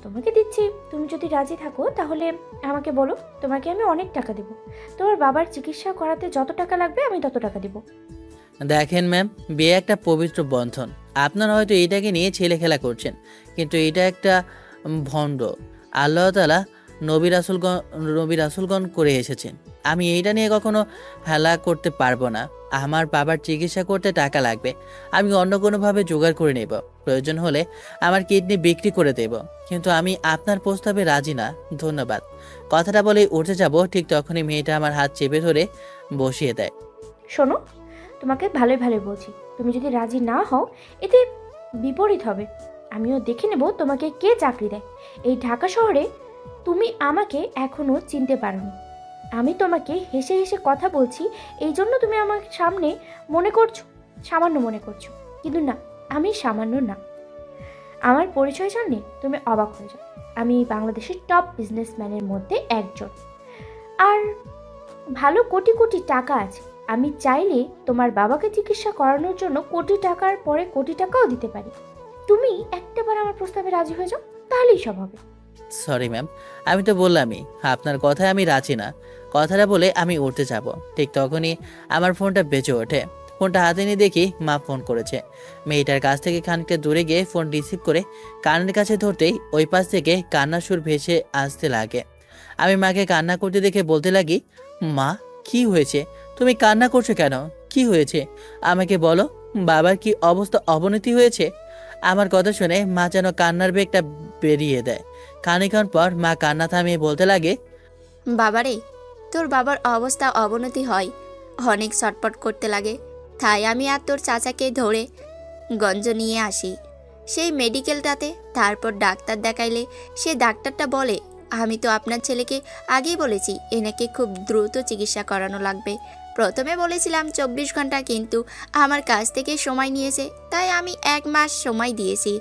তোমাকে দিচ্ছি, তুমি যদি রাজি থাকো তাহলে আমাকে বলো, তোমাকে আমি অনেক টাকা দেবো। তোমার বাবার চিকিৎসা করাতে যত টাকা লাগবে আমি তত টাকা দেবো। দেখেন ম্যাম, বিয়ে একটা পবিত্র বন্ধন। আপনারা হয়তো এইটাকে নিয়ে ছেলে খেলা করছেন, কিন্তু এটা একটা ভণ্ড। আল্লাহ তাআলা নবী রাসূলগণ করে এসেছেন। আমি এইটা নিয়ে কখনো হেলা করতে পারবো না। আমার বাবার চিকিৎসা করতে টাকা লাগবে, আমি অন্য কোনোভাবে জোগাড় করে নেব। প্রয়োজন হলে আমার কিডনি বিক্রি করে দেব, কিন্তু আমি আপনার প্রস্তাবে রাজি না, ধন্যবাদ। কথাটা বলে উঠে যাব, ঠিক তখনই মেয়েটা আমার হাত চেপে ধরে বসিয়ে দেয়। শোনো, তোমাকে ভালোই ভালোই বলছি, তুমি যদি রাজি না হও এতে বিপরীত হবে। আমিও দেখে নেব তোমাকে কে চাকরি দেয়। এই ঢাকা শহরে তুমি আমাকে এখনও চিনতে পারোনি। আমি তোমাকে হেসে হেসে কথা বলছি, এই জন্য তুমি আমার সামনে সামান্য মনে করছো, কিন্তু না, আমি সামান্য না। আমার পরিচয় জানলে তুমি অবাক হয়ে যাও। আমি বাংলাদেশের টপ বিজনেসম্যানের মধ্যে একজন, আর ভালো কোটি কোটি টাকা আছে। আমি চাইলে তোমার বাবাকে চিকিৎসা করানোর জন্য কোটি টাকার পরে কোটি টাকাও দিতে পারি। তুমি একটাবার আমার প্রস্তাবে রাজি হয়ে যাও, তাহলেই সব হবে। সরি ম্যাম, আমি তো বললামই আপনার কথায় আমি রাজি না। কথাটা বলে আমি উঠতে যাব, ঠিক তখনই আমার ফোনটা বেজে ওঠে। ফোনটা হাতে নিয়ে দেখি মা ফোন করেছে। মেয়েটার কাছ থেকে খানিকটা দূরে গিয়ে ফোন রিসিভ করে কানের কাছে ধরতেই ওই পাশ থেকে কান্নার সুর ভেসে আসতে লাগে। আমি মাকে কান্না করতে দেখে বলতে লাগি, মা কি হয়েছে? তুমি কান্না করছো কেন? কি হয়েছে আমাকে বলো। বাবার কি অবনতি হয়েছে? আমার কথা শুনে মা যেন কান্নার বেগটা বেরিয়ে দেয়। খানিকক্ষণ পর মা কান্না থামিয়ে বলতে লাগে, বাবারে, তোর বাবার অবস্থা অবনতি হয়, অনেক ছটপট করতে লাগে। তাই আমি আর তোর চাচাকে ধরে গঞ্জ নিয়ে আসি সেই মেডিকেলটাতে। তারপর ডাক্তার দেখাইলে সে ডাক্তারটা বলে, আমি তো আপনার ছেলেকে আগেই বলেছি এনাকে খুব দ্রুত চিকিৎসা করানো লাগবে। প্রথমে বলেছিলাম 24 ঘন্টা, কিন্তু আমার কাছ থেকে সময় নিয়েছে, তাই আমি 1 মাস সময় দিয়েছি।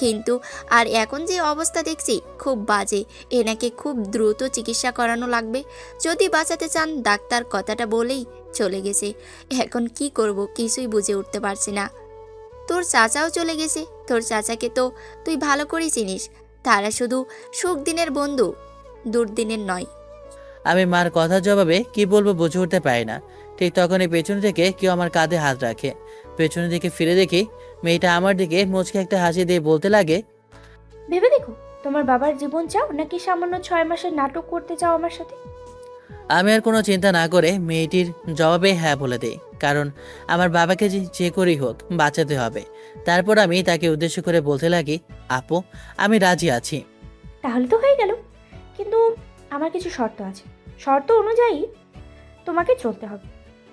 কিন্তু আর এখন যে অবস্থা দেখছি খুব বাজে, এনাকে খুব দ্রুত চিকিৎসা করানো লাগবে যদি বাঁচাতে চান। ডাক্তার কথাটা বলেই চলে গেছে। এখন কি করব কিছুই বুঝে উঠতে পারছি না। তোর চাচাও চলে গেছে। তোর চাচাকে তো তুই ভালো করে চিনিস, তারা শুধু সুখ দিনের বন্ধু, দুর্দিনের নয়। আমি মার কথার জবাবে কি বলবো বুঝে উঠতে পারি না। ঠিক তখনই পেছন থেকে কেউ আমার কাঁধে হাত রাখে। পেছনের দিকে ফিরে দেখি মেয়েটা আমার দিকে মুচকে একটা হাসি দিয়ে বলতে লাগে, ভেবে দেখো, তোমার বাবার জীবন চাও নাকি সামান্য 6 মাসের নাটক করতে চাও আমার সাথে? আমি আর কোনো চিন্তা না করে মেয়েটির জবাবে হ্যাঁ বলে দিই, কারণ আমার বাবাকে যে করেই হোক বাঁচাতে হবে। তারপর আমি তাকে উদ্দেশ্য করে বলতে লাগি, আপু আমি রাজি আছি। তাহলে তো হয়ে গেল, কিন্তু আমার কিছু শর্ত আছে। শর্ত অনুযায়ী তোমাকে চলতে হবে।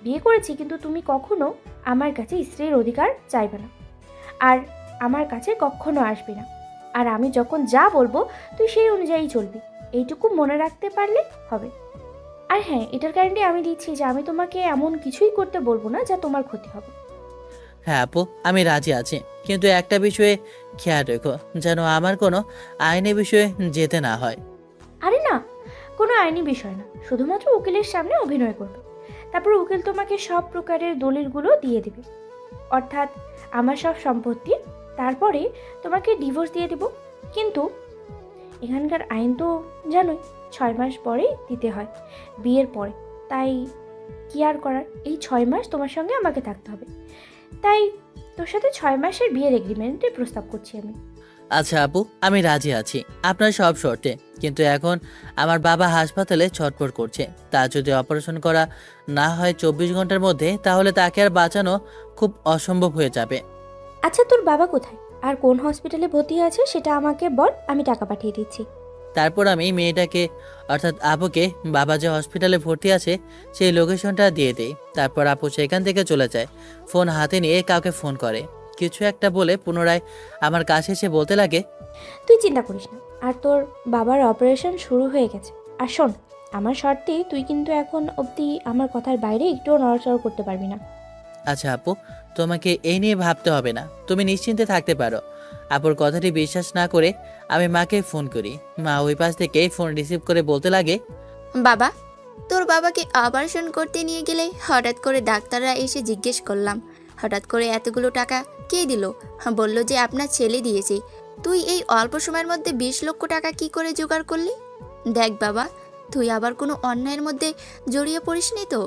বিয়ে করেছি, কিন্তু তুমি কখনো আমার কাছে স্ত্রীর অধিকার চাইবে না, আর আমার কাছে কখনো আসবে না। আর আমি যখন যা বলবো তুই সেই অনুযায়ী চলবি, এইটুকু মনে রাখতে পারলে হবে। আর হ্যাঁ, এটার গ্যারান্টি আমি দিচ্ছি যে আমি তোমাকে এমন কিছুই করতে বলবো না যা তোমার ক্ষতি হবে। হ্যাঁ আপু, আমি রাজি আছি, কিন্তু একটা বিষয়ে খেয়াল রেখো, যেন আমার কোনো আইনি বিষয়ে যেতে না হয়। আরে না, কোনো আইনি বিষয় না, শুধুমাত্র উকিলের সামনে অভিনয় করবে। তারপর উকিল তোমাকে সব প্রকারের দলিলগুলো দিয়ে দেবে, অর্থাৎ আমার সব সম্পত্তি। তারপরে তোমাকে ডিভোর্স দিয়ে দেব। কিন্তু এখানকার আইন তো জানোই, 6 মাস পরেই দিতে হয় বিয়ের পরে। তাই কি আর করার, এই 6 মাস তোমার সঙ্গে আমাকে থাকতে হবে। তাই তোর সাথে 6 মাসের বিয়ের এগ্রিমেন্টের প্রস্তাব করছি আমি। আচ্ছা আপু, আমি রাজি আছি আপনার সব শর্তে, কিন্তু এখন আমার বাবা হাসপাতালে ছটফট করছে। তার যদি অপারেশন করা না হয় 24 ঘন্টার মধ্যে, তাহলে তাকে আর বাঁচানো খুব অসম্ভব হয়ে যাবে। আচ্ছা, তোর বাবা কোথায় আর কোন হসপিটালে ভর্তি আছে সেটা আমাকে বল, আমি টাকা পাঠিয়ে দিচ্ছি। তারপর আমি মেয়েটাকে অর্থাৎ আপুকে বাবা যে হসপিটালে ভর্তি আছে সেই লোকেশনটা দিয়ে দিই। তারপর আপু সেখান থেকে চলে যায়। ফোন হাতে নিয়ে কাউকে ফোন করে, কিছু একটা বলে পুনরায় আমার কাছে এসে বলতে লাগে, তুই চিন্তা করিস না, আর তোর বাবার অপারেশন শুরু হয়ে গেছে। আর শোন, আমার শর্তে তুই কিন্তু এখন অবধি আমার কথার বাইরে একটুও নড়াচড়া করতে পারবি না। আচ্ছা আপু, তোমাকে এই নিয়ে ভাবতে হবে না, তুমি নিশ্চিন্তে থাকতে পারো। আপুর কথাটি বিশ্বাস না করে আমি মাকে ফোন করি। মা ওই পাশ থেকে ফোন রিসিভ করে বলতে লাগে, বাবা, তোর বাবাকে অপারেশন করতে নিয়ে গেলে হঠাৎ করে ডাক্তাররা এসে জিজ্ঞেস করলাম, হঠাৎ করে এতগুলো টাকা কে দিল? বলল যে আপনার ছেলে দিয়েছে। তুই এই অল্প সময়ের মধ্যে 20 লক্ষ টাকা কি করে জোগাড় করলি? দেখ বাবা, তুই আবার কোনো অন্যায়ের মধ্যে জড়িয়ে পড়িসনি তো?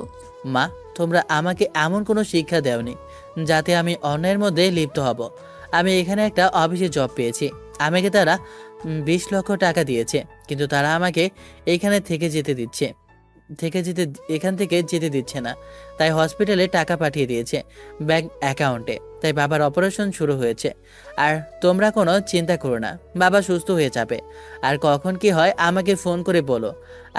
মা, তোমরা আমাকে এমন কোনো শিক্ষা দেওনি যাতে আমি অন্যায়ের মধ্যে লিপ্ত হব। আমি এখানে একটা অফিসে জব পেয়েছি, আমাকে তারা 20 লক্ষ টাকা দিয়েছে, কিন্তু তারা আমাকে এইখানে এখান থেকে যেতে দিচ্ছে না। তাই হসপিটালে টাকা পাঠিয়ে দিয়েছে ব্যাংক অ্যাকাউন্টে। তাই বাবার অপারেশন শুরু হয়েছে। আর তোমরা কোনো চিন্তা করো না, বাবা সুস্থ হয়ে যাবে। আর কখন কি হয় আমাকে ফোন করে বলো,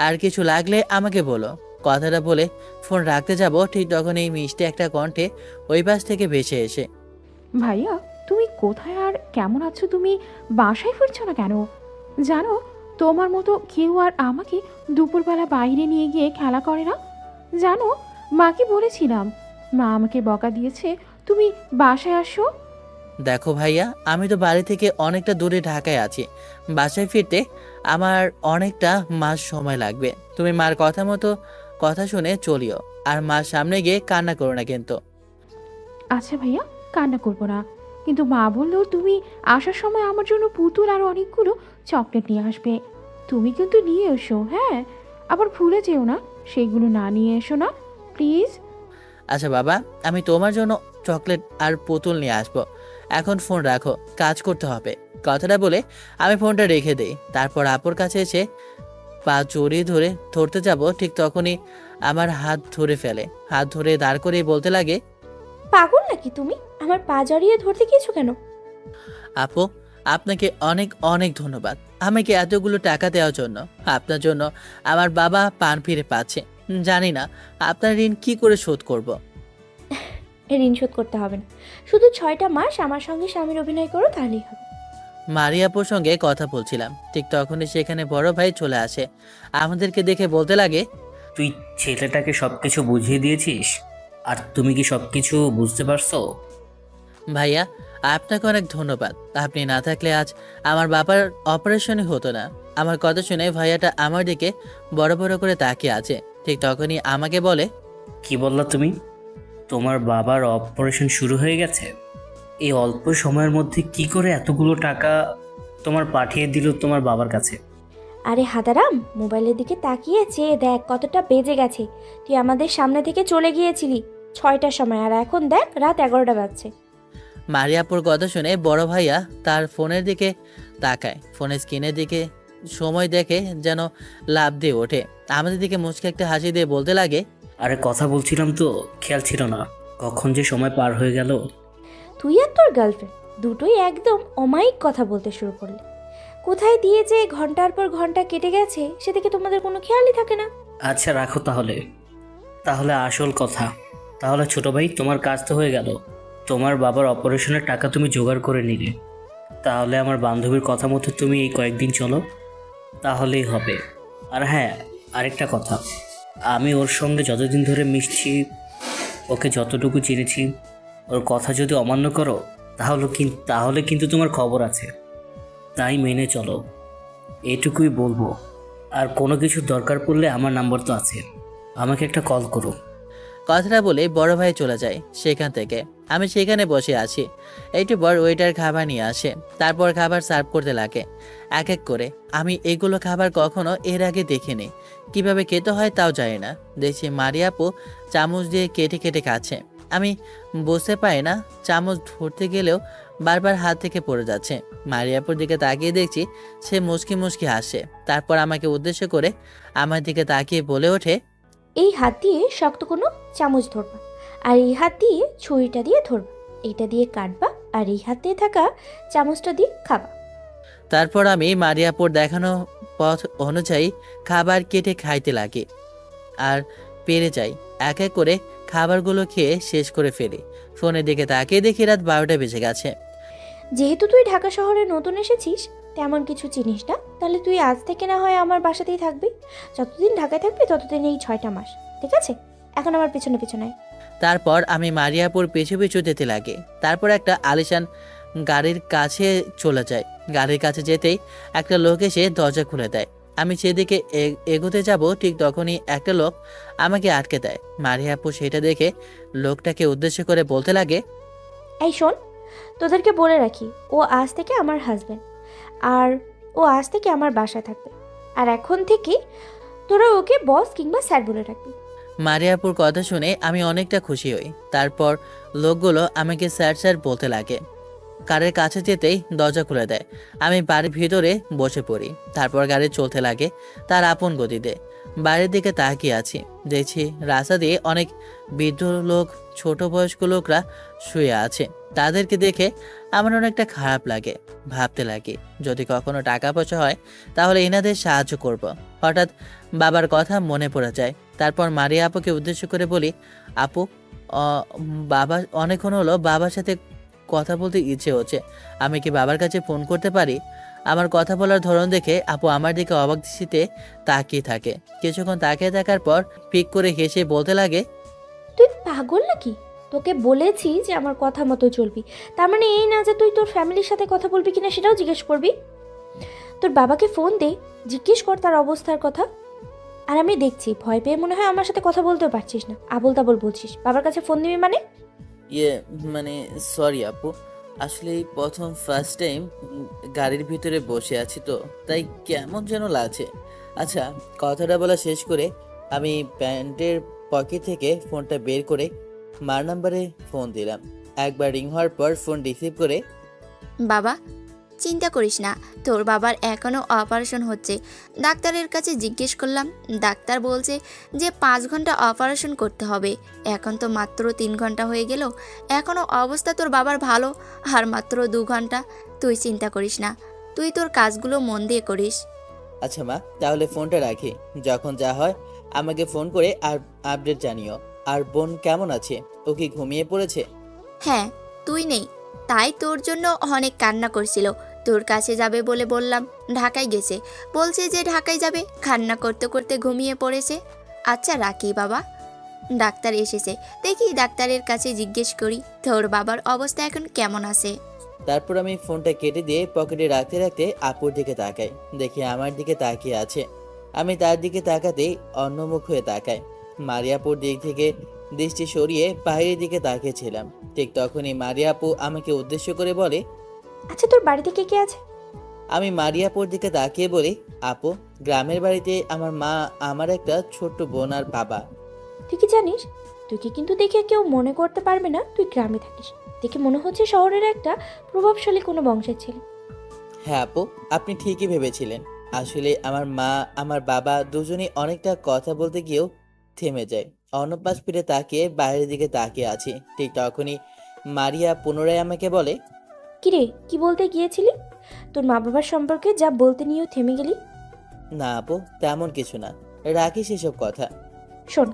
আর কিছু লাগলে আমাকে বলো। কথাটা বলে ফোন রাখতে যাব, ঠিক তখন এই মিষ্টি একটা কণ্ঠে ওই পাশ থেকে ভেসে এসে, ভাইয়া তুমি কোথায় আর কেমন আছো? তুমি বাসায় ফিরছো না কেন? জানো, তোমার মতো কেউ আর আমাকে দুপুরবেলা বাইরে নিয়ে গিয়ে খেলা করে না। জানো, মাকে বলেছিলাম, মা আমাকে বকা দিয়েছে তুমি বাসায় আসো। দেখো ভাইয়া, আমি তো বাড়ি থেকে অনেকটা দূরে ঢাকায় আছি। বাসায় ফিরতে আমার অনেকটা মাস সময় লাগবে। তুমি মার কথা শুনে চলিও, আর মার সামনে গিয়ে কান্না করো না কিন্তু। আচ্ছা ভাইয়া, কান্না করবো না, কিন্তু মা বললো তুমি আসার সময় আমার জন্য পুতুল আর অনেকগুলো চকলেট নিয়ে আসবে। তুমি কিন্তু নিয়ে এসো, হ্যাঁ? আবার ভুলে যেও না, সেগুলো না নিয়ে এসো না প্লিজ। আচ্ছা বাবা, আমি তোমার জন্য চকলেট আর পুতুল নিয়ে আসবো। এখন ফোন রাখো, কাজ করতে হবে। কথাটা বলে আমি ফোনটা রেখে দেই। তারপর আপুর কাছে এসে পা জড়িয়ে ধরতে যাব, ঠিক তখনই আমার হাত ধরে ফেলে। হাত ধরে দাঁড় করে বলতে লাগে, পাগল নাকি তুমি? আমার পা জড়িয়ে ধরতে গিয়েছো কেন? আপু, আপনাকে অনেক অনেক ধন্যবাদ আমাকে এতগুলো টাকা দেওয়ার জন্য। আপনার জন্য আমার বাবা প্রাণ ফিরে পাচ্ছে। জানি না আপনার ঋণ কি করে শোধ করব। ঋণ শোধ করতে হবে না, শুধু 6টা মাস আমার সঙ্গে স্বামীর অভিনয় করো, তাহলেই হবে। মারিয়াপুর সঙ্গে কথা বলছিলাম, ঠিক তখনই সেখানে বড় ভাই চলে আসে। আমাদেরকে দেখে বলতে লাগে, তুই ছেলেটাকে সব কিছু বুঝিয়ে দিয়েছিস, আর তুমি কি সব কিছু বুঝতে পারছো? ভাইয়া, আপনাকে অনেক ধন্যবাদ। আপনি না থাকলে আজ আমার বাবার অপারেশনই হতো না। আমার কথা শুনে ভাইয়াটা আমার দিকে বড় বড় করে তাকিয়ে আছে। ঠিক তখনই আমাকে বলে, কি বললা তুমি? তোমার বাবার অপারেশন শুরু হয়ে গেছে? এই অল্প সময়ের মধ্যে কি করে এতগুলো টাকা তোমার পাঠিয়ে দিল তোমার বাবার কাছে? আরে হাদারাম, মোবাইলের দিকে তাকিয়ে চেয়ে দেখ কতটা বেজে গেছে। তুই আমাদের সামনে থেকে চলে গিয়েছিলি 6টার সময়, আর এখন দেখ রাত 11টা বাজছে। মারিয়াপুর কথা শুনে বড় ভাইয়া তার ফোনের দিকে তাকায়। ফোনের স্ক্রিনের দিকে সময় দেখে যেন লাফ দিয়ে ওঠে। আমাদের দিকে মুচকে একটা হাসি দিয়ে বলতে লাগে, আরে কথা বলছিলাম তো, খেয়াল ছিল না কখন যে সময় পার হয়ে গেল। তুই আর তোর গার্লফ্রেন্ড দুটোই একদম অমায়িক কথা বলতে শুরু করলে। কোথায় দিয়ে যে ঘন্টার পর ঘন্টা কেটে গেছে সেদিকে তোমাদের কোনো খেয়ালই থাকে না। আচ্ছা রাখো তাহলে আসল কথা। তাহলে ছোট ভাই, তোমার কাজ তো হয়ে গেল। তোমার বাবার অপারেশনের টাকা তুমি জোগাড় করে নিলে। তাহলে আমার বান্ধবীর কথা মতো তুমি এই কয়েকদিন চলো, তাহলেই হবে। আর হ্যাঁ, আরেকটা কথা, আমি ওর সঙ্গে যতদিন ধরে মিশছি, ওকে যতটুকু চিনেছি, ওর কথা যদি অমান্য করো তাহলে কিন্তু তোমার খবর আছে। তাই মেনে চলো, এটুকুই বলবো। আর কোনো কিছু দরকার পড়লে আমার নাম্বার তো আছে, আমাকে একটা কল করো। কথাটা বলে বড় ভাই চলে যায় সেখান থেকে। আমি সেখানে বসে আছি। একটু পর ওয়েটার খাবার নিয়ে আসে, তারপর খাবার সার্ভ করতে লাগে এক এক করে। আমি এগুলো খাবার কখনো এর আগে দেখিনি, কিভাবে খেতে হয় তাও জানি না। দেখছি মারিয়াপু চামচ দিয়ে কেটে কেটে খাচ্ছে। আমি বুঝতে পারি না, চামচ ধরতে গেলেও বারবার হাত থেকে পড়ে যাচ্ছে। মারিয়াপুর দিকে তাকিয়ে দেখছি সে মুচকি মুচকি হাসে। তারপর আমাকে উদ্দেশ্য করে আমার দিকে তাকিয়ে বলে ওঠে, এই হাত দিয়ে শক্ত কোনো চামচ ধরবা, আর এই হাত দিয়ে ছুরিটা দিয়ে ধরবা, এইটা দিয়ে কাটবা, আর এই হাতে থাকা চামচটা দিয়ে খাবা। তারপর আমি মারিয়াপুর দেখানো পথ অনুযায়ী খাবার কেটে খাইতে লাগি আর পেরে যাই। এক এক করে খাবারগুলো খেয়ে শেষ করে ফেলি। ফোনের দিকে তাকিয়ে দেখি রাত 12টা বেজে গেছে। যেহেতু তুই ঢাকা শহরে নতুন এসেছিস, তেমন কিছু চিনিস না, তাহলে তুই আজ থেকে না হয় আমার বাসাতেই থাকবি। যতদিন ঢাকায় থাকবি ততদিন এই 6টা মাস, ঠিক আছে? এখন আমার পিছনে পিছনে আয়। তারপর আমি মারিয়াপুর পিছু পিছু যেতে লাগে। তারপর একটা আলিশান গাড়ির কাছে চলে যায়। গাড়ির কাছে যেতেই একটা লোক এসে দরজা খুলে দেয়। আমি সেদিকে এগোতে যাব, ঠিক তখনই একটা লোক আমাকে আটকে দেয়। মারিয়াপুর সেটা দেখে লোকটাকে উদ্দেশ্য করে বলতে লাগে, এই শোন, তোদেরকে বলে রাখি, ও আজ থেকে আমার হাজব্যান্ড, আর ও আজ থেকে আমার বাসায় থাকবে। আর এখন থেকে তোরা ওকে বস কিংবা স্যার বলে রাখবি। মারিয়াপুর কথা শুনে আমি অনেকটা খুশি হই। তারপর লোকগুলো আমাকে স্যার স্যার বলতে লাগে। কারের কাছে যেতেই দরজা খুলে দেয়। আমি বাড়ির ভিতরে বসে পড়ি। তারপর গাড়ি চলতে লাগে তার আপন গতিতে। বাইরের দিকে তাকিয়ে আছি, দেখছি রাস্তা দিয়ে অনেক বৃদ্ধ লোক, ছোট বয়স্ক লোকরা শুয়ে আছে। তাদেরকে দেখে আমার অনেকটা খারাপ লাগে। ভাবতে লাগি যদি কখনো টাকা পয়সা হয় তাহলে এনাদের সাহায্য করব। হঠাৎ বাবার কথা মনে পড়ে যায়। তারপর মারিয়া আপুকে উদ্দেশ্য করে বলি, আপু, বাবা অনেকক্ষণ হলো বাবার সাথে কথা বলতে ইচ্ছে হচ্ছে, আমি কি বাবার কাছে ফোন করতে পারি? আমার কথা বলার ধরন দেখে আপু আমার দিকে অবাক দৃষ্টিতে তাকিয়ে থাকে। কিছুক্ষণ তাকিয়ে থাকার পর পিক করে হেসে বলতে লাগে, তুই পাগল নাকি? তোকে বলেছি যে আমার কথা মতো চলবি, তার মানে এই না যে তুই তোর ফ্যামিলির সাথে কথা বলবি কিনা সেটাও জিজ্ঞেস করবি। তোর বাবাকে ফোন দে, জিজ্ঞেস কর তার অবস্থার কথা। আর আমি দেখছি ভয় পেয়ে মনে হয় আমার সাথে কথা বলতেও পারছিস না, আবল তাবল বলছিস। বাবার কাছে ফোন দিবি মানে? মানে সরি আপু, আসলে প্রথম ফার্স্ট টাইম গাড়ির ভিতরে বসে আছি তো, তাই কেমন যেন লাগছে। আচ্ছা, কথাটা বলা শেষ করে আমি প্যান্টের পকেট থেকে ফোনটা বের করে মার নাম্বারে ফোন দিলাম। একবার রিং হওয়ার পর ফোন রিসিভ করে, বাবা, চিন্তা করিস না, তোর বাবার এখনও অপারেশন হচ্ছে। ডাক্তারের কাছে জিজ্ঞেস করলাম, ডাক্তার বলছে যে 5 ঘন্টা অপারেশন করতে হবে। এখন তো মাত্র 3 ঘন্টা হয়ে গেল, এখনও অবস্থা তোর বাবার ভালো, আর মাত্র 2 ঘন্টা। তুই চিন্তা করিস না, তুই তোর কাজগুলো মন দিয়ে করিস। আচ্ছা মা, তাহলে ফোনটা রাখি। যখন যা হয় আমাকে ফোন করে আর আপডেট জানিও। আর বোন কেমন আছে? ও কি ঘুমিয়ে পড়েছে? হ্যাঁ, তুই নেই তাই তোর জন্য অনেক কান্না করছিল। তোর কাছে যাবে বলে বললাম, ঢাকায় গেছে, বলছে যে ঢাকায় যাবে, কান্না করতে করতে ঘুমিয়ে পড়েছে। আচ্ছা রাখি বাবা, ডাক্তার এসেছে, দেখি ডাক্তারের কাছে জিজ্ঞেস করি তোর বাবার অবস্থা এখন কেমন আছে। তারপর আমি ফোনটা কেটে দিয়ে পকেটে রাখতে রাখতে আপুর দিকে তাকাই। দেখি আমার দিকে তাকিয়ে আছে। আমি তার দিকে তাকাতেই অন্যমুখ হয়ে তাকাই। মারিয়াপুর দিক থেকে দৃষ্টি সরিয়ে বাইরের দিকে তাকিয়েছিলাম। ঠিক তখনই মারিয়াপু আমাকে উদ্দেশ্য করে বলে, আচ্ছা, তোর বাড়িতে কে কে আছে? আমি মারিয়াপুর দিকে তাকিয়ে বলি, আপু, গ্রামের বাড়িতে আমার মা, আমার একটা ছোট্ট বোন আর বাবা। তুই কি জানিস, তুইকে কিন্তু দেখে কেউ মনে করতে পারবে না তুই গ্রামে থাকিস। দেখে মনে হচ্ছে শহরের একটা প্রভাবশালী কোনো বংশের ছেলে। হ্যাঁ আপু, আপনি ঠিকই ভেবেছিলেন। আসলে আমার মা, আমার বাবা দুজনেই অনেকটা কথা বলতে গিয়েও থেমে যায়। অন্যপাশ ফিরে তাকিয়ে বাইরের দিকে তাকিয়ে আছি। ঠিক তখনই মারিয়া পুনরায় আমাকে বলে, কিরে, কি বলতে গিয়েছিলি? তোর মা বাবার সম্পর্কে যা বলতে নিয়েও থেমে গেলি। না আপু, তেমন কিছু না, রাখি সেসব কথা। শোন,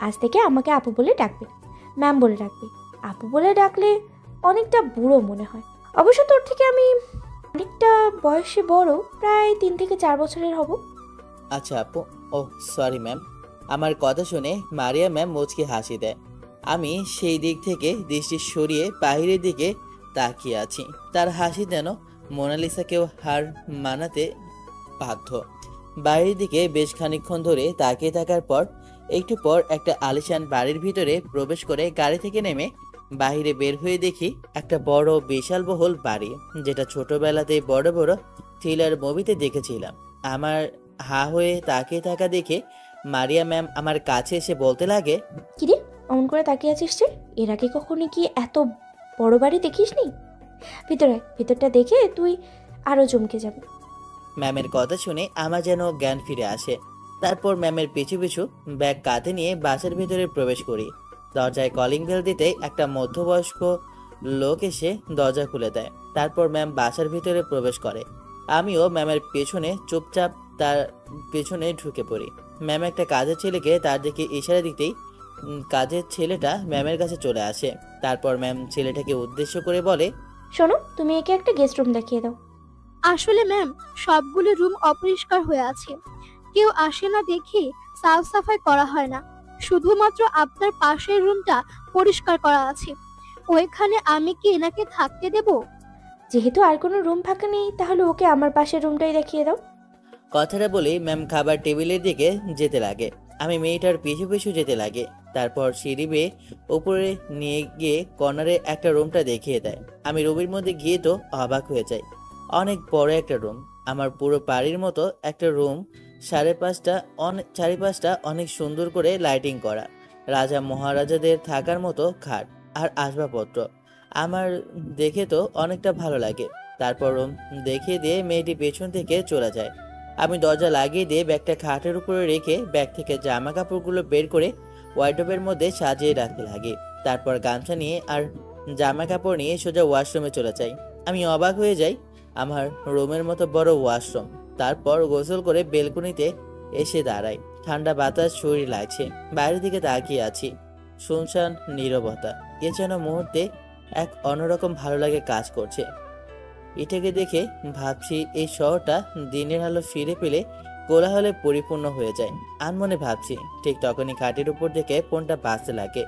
আজ থেকে আমাকে আপু বলে ডাকবে, ম্যাম বলে ডাকবে। আপু বলে ডাকলে অনেকটা বুড়ো মনে হয়। অবশ্য তোর থেকে আমি অনেকটা বয়সে বড়, প্রায় 3 থেকে 4 বছরের হব। আচ্ছা আপু, ও সরি ম্যাম। আমার কথা শুনে মারিয়া ম্যাম মুচকি হাসি দেয়। আমি সেই দিক থেকে দৃষ্টি সরিয়ে বাইরের দিকে তাকিয়ে আছি। তার হাসি যেন মোনালিসাকেও হার মানাতে বাধ্য। বাইরের দিকে বেশ খানিকক্ষণ ধরে তাকিয়ে থাকার পর একটু পর একটা আলিশান বাড়ির ভিতরে প্রবেশ করে গাড়ি থেকে নেমে বাইরে বের হয়ে দেখি একটা বড় বিশালবহুল বাড়ি, যেটা ছোটবেলাতে বড় বড় থ্রিলার মুভিতে দেখেছিলাম। আমার হা হয়ে তাকিয়ে থাকা দেখে মারিয়া ম্যাম আমার কাছে এসে বলতে লাগে, কিরে, অমন করে তাকিয়ে আছিস যে? এর আগে কখনো কি এত বড় বাড়ি দেখিসনি? ভিতরটা দেখে তুই আরও চমকে যাবে। ম্যামের কথা শুনে আমার যেন জ্ঞান ফিরে আসে। তারপর ম্যামের পিছু পিছু ব্যাগ কাঁধে নিয়ে বাসার ভিতরে প্রবেশ করি। দরজায় কলিং বেল দিতেই একটা মধ্যবয়স্ক লোক এসে দরজা খুলে দেয়। তারপর ম্যাম বাসার ভিতরে প্রবেশ করে। আমিও ম্যামের পেছনে চুপচাপ তার পেছনে ঢুকে পড়ি। ম্যাম একটা কাজের ছেলেকে তার দিকে ইশারা দিতেই কাজের ছেলেটা ম্যামের কাছে চলে আসে। তারপর ম্যাম ছেলেটাকে উদ্দেশ্য করে বলে, শোনো, তুমি একে একটা গেস্ট রুম দেখিয়ে দাও। আসলে ম্যাম, সবগুলো রুম অপরিষ্কার হয়ে আছে। কেউ আসে না দেখে সাফ সাফাই করা হয় না। শুধুমাত্র আপনার পাশের রুমটা পরিষ্কার করা আছে। ওইখানে আমি কি এনাকে থাকতে দেব? যেহেতু আর কোনো রুম ফাঁকা নেই, তাহলে ওকে আমার পাশের রুমটাই দেখিয়ে দাও। কথাটা বলে ম্যাম খাবার টেবিলের দিকে যেতে লাগে। আমি মেয়েটার পিছু পিছু যেতে লাগে। তারপর সিঁড়ি বেয়ে উপরে নিয়ে গিয়ে কর্নারে একটা রুমটা দেখিয়ে দেয়। আমি রুমের মধ্যে গিয়ে তো অবাক হয়ে যাই। অনেক বড় একটা রুম, আমার পুরো বাড়ির মতো একটা রুম। চারিপাশটা অনেক সুন্দর করে লাইটিং করা, রাজা মহারাজাদের থাকার মতো খাট আর আসবাবপত্র। আমার দেখে তো অনেকটা ভালো লাগে। তারপর রুম দেখিয়ে দিয়ে মেয়েটি পেছন থেকে চলে যায়। আমি দরজা লাগিয়ে দিয়ে ব্যাগটা খাটের উপরে রেখে ব্যাগ থেকে জামা কাপড়গুলো বের করে ওয়ার্ডরোবের মধ্যে সাজিয়ে রাখতে লাগি। তারপর গামছা নিয়ে আর জামা কাপড় নিয়ে সোজা ওয়াশরুমে চলে যাই। আমি অবাক হয়ে যাই, আমার রুমের মতো বড় ওয়াশরুম। তারপর গোসল করে বেলকনিতে এসে দাঁড়াই। ঠান্ডা বাতাস শরীর লাগছে। বাইরের দিকে তাকিয়ে আছি, শুনশান নীরবতা। এ যেন মুহূর্তে এক অন্যরকম ভালো লাগে কাজ করছে। এটাকে দেখে ভাবছি এই শহরটা দিনের আলো ফিরে পেলে কোলাহলে পরিপূর্ণ হয়ে যায়। আনমনে ভাবছি, ঠিক তখনই খাটের উপর থেকে ফোনটা বাজতে লাগে।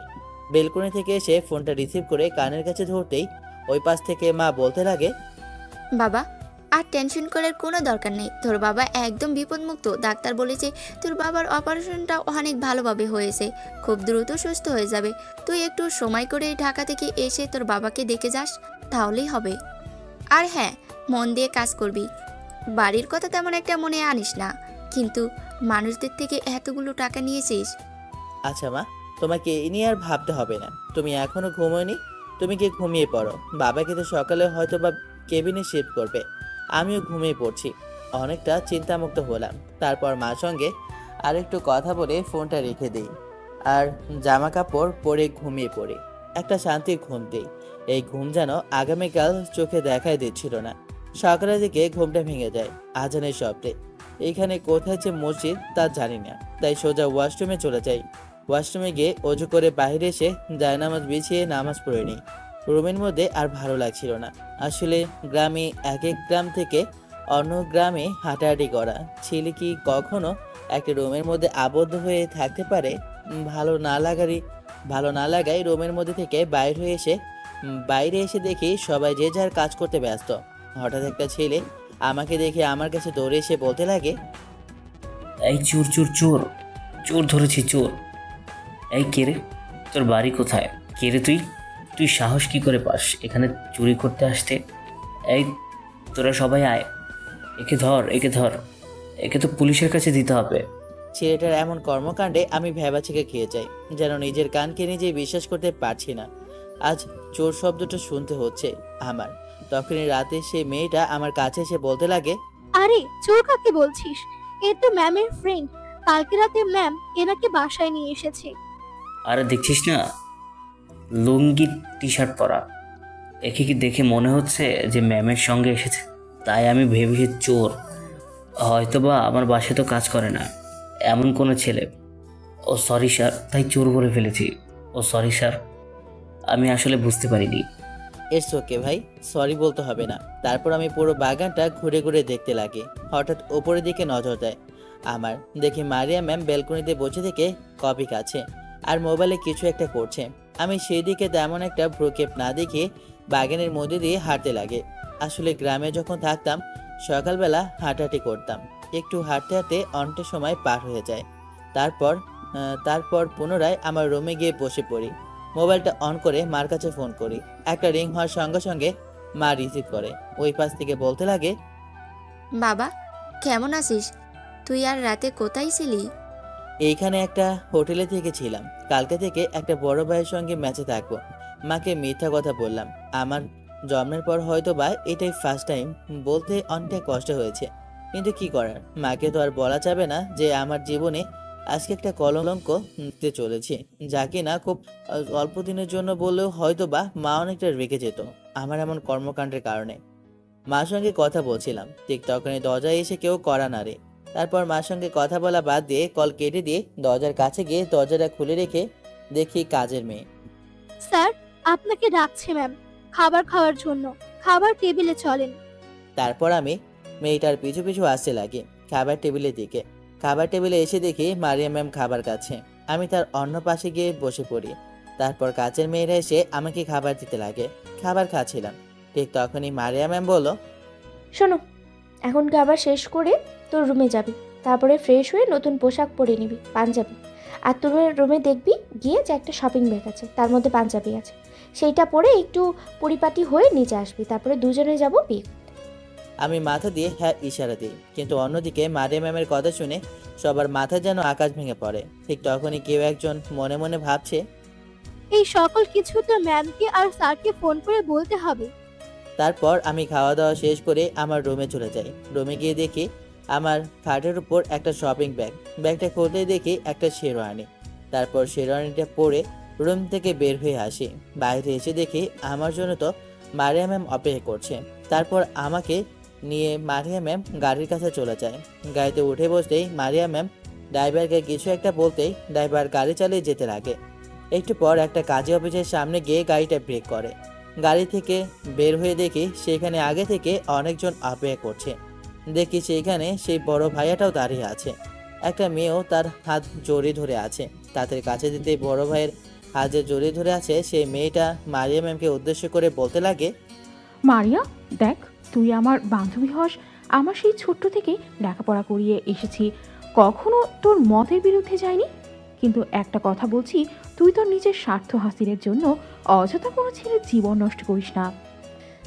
বেলকনি থেকে এসে ফোনটা রিসিভ করে কানের কাছে ধরতেই ওই পাশ থেকে মা বলতে লাগে, বাবা, আর টেনশন করার কোনো দরকার নেই। তোর বাবা একদম বিপদমুক্ত। ডাক্তার বলেছে তোর বাবার অপারেশনটা অনেক ভালোভাবে হয়েছে, খুব দ্রুত সুস্থ হয়ে যাবে। তুই একটু সময় করে ঢাকা থেকে এসে তোর বাবাকে দেখে যাস, তাহলেই হবে। আর হ্যাঁ, মন দিয়ে কাজ করবি। বাড়ির কথা তেমন একটা মনে আনিস না, কিন্তু মানুষদের থেকে এতগুলো টাকা নিয়েছিস। আচ্ছা মা, তোমাকে এ নিয়ে আর ভাবতে হবে না। তুমি এখনো ঘুমোয়নি, তুমি কি ঘুমিয়ে পড়ো। বাবাকে তো সকালে হয়তো বা কেবিনে শিফট করবে। আমিও ঘুমিয়ে পড়ছি। অনেকটা চিন্তামুক্ত হলাম। তারপর মার সঙ্গে আরেকটু কথা বলে ফোনটা রেখে দিই আর জামা কাপড় পরে ঘুমিয়ে পড়ি। একটা শান্তির ঘুম দিই। এই ঘুম যেন আগামীকাল চোখে দেখাই দিচ্ছিল না। সকালের দিকে ঘুমটা ভেঙে যায় আজানের শব্দে। এইখানে কোথায় যে মসজিদ তা জানি না, তাই সোজা ওয়াশরুমে চলে যাই। ওয়াশরুমে গিয়ে অজু করে বাইরে এসে জায়নামাজ বিছিয়ে নামাজ পড়ে নিই। রুমের মধ্যে আর ভালো লাগছিল না। আসলে গ্রামে এক এক গ্রাম থেকে অন্য গ্রামে হাঁটাহাঁটি করা ছেলে কি কখনো একটা রুমের মধ্যে আবদ্ধ হয়ে থাকতে পারে? ভালো না লাগায় রুমের মধ্যে থেকে বাইরে এসে দেখি সবাই যে যার কাজ করতে ব্যস্ত। হঠাৎ একটা ছেলে আমাকে দেখে আমার কাছে দৌড়ে এসে বলতে লাগে, এই চোর চোর চোর চোর ধরেছি চোর। এই কে রে? তোর বাড়ি কোথায়? কে রে তুই? তুই সাহস কি করে পাস এখানে চুরি করতে আসতে? এই তোরা সবাই আয়, একে ধর, একে তো পুলিশের কাছে দিতে হবে। ছেলেটার এমন কর্মকাণ্ডে আমি ভ্যাবাচেকে খেয়ে যাই, যেন নিজের কানকে নিজেই বিশ্বাস করতে পারছি না। আজ চোর শব্দটা শুনতে হচ্ছে আমার। তখনই রাতে সেই মেয়েটা আমার কাছে এসে বলতে লাগে, আরে চোর কাকে বলছিস? এ তো ম্যামের ফ্রেন্ড। কালকে রাতে ম্যাম এনাকে বাসায় নিয়ে এসেছে। আরে দেখছিস না, লুঙ্গি টি শার্ট পরা। একে কি দেখে মনে হচ্ছে যে ম্যামের সঙ্গে এসেছে? তাই আমি ভেবেছি চোর। হয়তোবা আমার বাসায় তো কাজ করে না এমন কোনো ছেলে। ও সরি স্যার, তাই চোর বলে ফেলেছি। ও সরি স্যার, আমি আসলে বুঝতে পারিনি। ইটস ওকে ভাই, সরি বলতে হবে না। তারপর আমি পুরো বাগানটা ঘুরে ঘুরে দেখতে লাগি। হঠাৎ ওপরের দিকে নজর দেয় আমার। দেখি মারিয়া ম্যাম ব্যালকনিতে বসে থেকে কপি খাচ্ছে আর মোবাইলে কিছু একটা করছে। আমি সেই দিকে তেমন একটা ভ্রুক্ষেপ না দেখে বাগানের মধ্যে দিয়ে হাঁটতে লাগে। আসলে গ্রামে যখন থাকতাম সকালবেলা হাঁটাহাঁটি করতাম। একটু হাঁটতে হাঁটতে অনেকটা সময় পার হয়ে যায়। তারপর পুনরায় আমার রুমে গিয়ে বসে পড়ি। মোবাইলটা অন করে মার কাছে ফোন করি। একটা রিং হওয়ার সঙ্গে সঙ্গে মা রিসিভ করে। ওই পাশ থেকে বলতে লাগে, বাবা, কেমন আছিস? তুই আর রাতে কোথায় ছিলি? এইখানে একটা হোটেলে থেকেছিলাম, কালকে থেকে একটা বড় ভাইয়ের সঙ্গে ম্যাচে থাকবো। মাকে মিথ্যা কথা বললাম। আমার জন্মের পর হয়তো বা এটাই ফার্স্ট টাইম, বলতে অনেকটা কষ্ট হয়েছে, কিন্তু কি করার, মাকে তো আর বলা যাবে না যে আমার জীবনে আজকে একটা কলঙ্ক নিতে চলেছে, যা কিনা খুব অল্প দিনের জন্য বললেও হয়তো বা মা অনেকটা রেগে যেত আমার এমন কর্মকাণ্ডের কারণে। মার সঙ্গে কথা বলছিলাম, ঠিক তখনই দরজায় এসে কেউ কড়া নাড়ে। তারপর মার সঙ্গে কথা বলা বাদ দিয়ে কল কেটে দিয়ে দরজার কাছে গিয়ে দরজাটা খুলে রেখে দেখি কাজের মেয়ে। স্যার, আপনাকে ডাকছে ম্যাম খাবার খাওয়ার জন্য। খাবার টেবিলে চলেন। তারপর আমি মেয়েটার পিছু পিছু আসতে লাগি খাবার টেবিলের দিকে। খাবার টেবিলে এসে দেখি মারিয়া ম্যাম খাবার খাচ্ছে। আমি তার অন্য পাশে গিয়ে বসে পড়ি। তারপর কাজের মেয়েরা এসে আমাকে খাবার দিতে লাগে। খাবার খাচ্ছিলাম, ঠিক তখনই মারিয়া ম্যাম বলল, শোনো, এখন খাবার শেষ করে তোর রুমে যাবি, তারপরে ফ্রেশ হয়ে নতুন পোশাক পরে নিবি, পাঞ্জাবি। আর তোর রুমে দেখবি গিয়ে যে একটা শপিং ব্যাগ আছে, তার মধ্যে পাঞ্জাবি আছে, সেইটা পরে একটু পরিপাটি হয়ে নিচে আসবি, তারপরে দুজনে যাবো বিয়ে। আমি মাথা দিয়ে হ্যাঁ ইশারা দিই, কিন্তু অন্যদিকে মারিয়া ম্যামের কথা শুনে সবার মাথা যেন আকাশ ভেঙে পড়ে। ঠিক তখনই কেউ একজন মনে মনে ভাবছে, এই সকল কিছু তো ম্যামকে আর স্যারকে ফোন করে বলতে হবে। তারপর আমি খাওয়া দাওয়া শেষ করে আমার রুমে চলে যাই। রুমে গিয়ে দেখি আমার খাটের উপর একটা শপিং ব্যাগ। ব্যাগটা খুলতে দেখি একটা শেরওয়ানি। তারপর শেরওয়ানিটা পরে রুম থেকে বের হয়ে আসি। বাইরে এসে দেখি আমার জন্য তো মারিয়া ম্যাম অপেক্ষা করছে। তারপর আমাকে নিয়ে মারিয়া ম্যাম গাড়ির কাছে চলে যায়। গাড়িতে উঠে বসতেই মারিয়া ম্যাম ড্রাইভারকে কিছু একটা বলতেই ড্রাইভার গাড়ি চালিয়ে যেতে লাগে। একটু পর একটা কাজী অফিসের সামনে গিয়ে গাড়িটা ব্রেক করে। গাড়ি থেকে বের হয়ে দেখি সেখানে আগে থেকে অনেকজন অপেক্ষা করছে। দেখি সেইখানে সেই বড় ভাইয়াটাও দাঁড়িয়ে আছে। একটা মেয়েও তার হাত জড়িয়ে ধরে আছে। তাদের কাছে দিতে বড় ভাইয়ের হাত যে জড়িয়ে ধরে আছে, সেই মেয়েটা মারিয়া ম্যামকে উদ্দেশ্য করে বলতে লাগে, মারিয়া, দেখ, তুই আমার বান্ধবী হস। আমার সেই ছোট্ট থেকে লেখাপড়া করিয়ে এসেছি, কখনো তোর মতের বিরুদ্ধে যায়নি। কিন্তু একটা কথা বলছি, তুই তোর নিজের স্বার্থ হাসিলের জন্য অযথা কোনো ছেলের জীবন নষ্ট করিস না।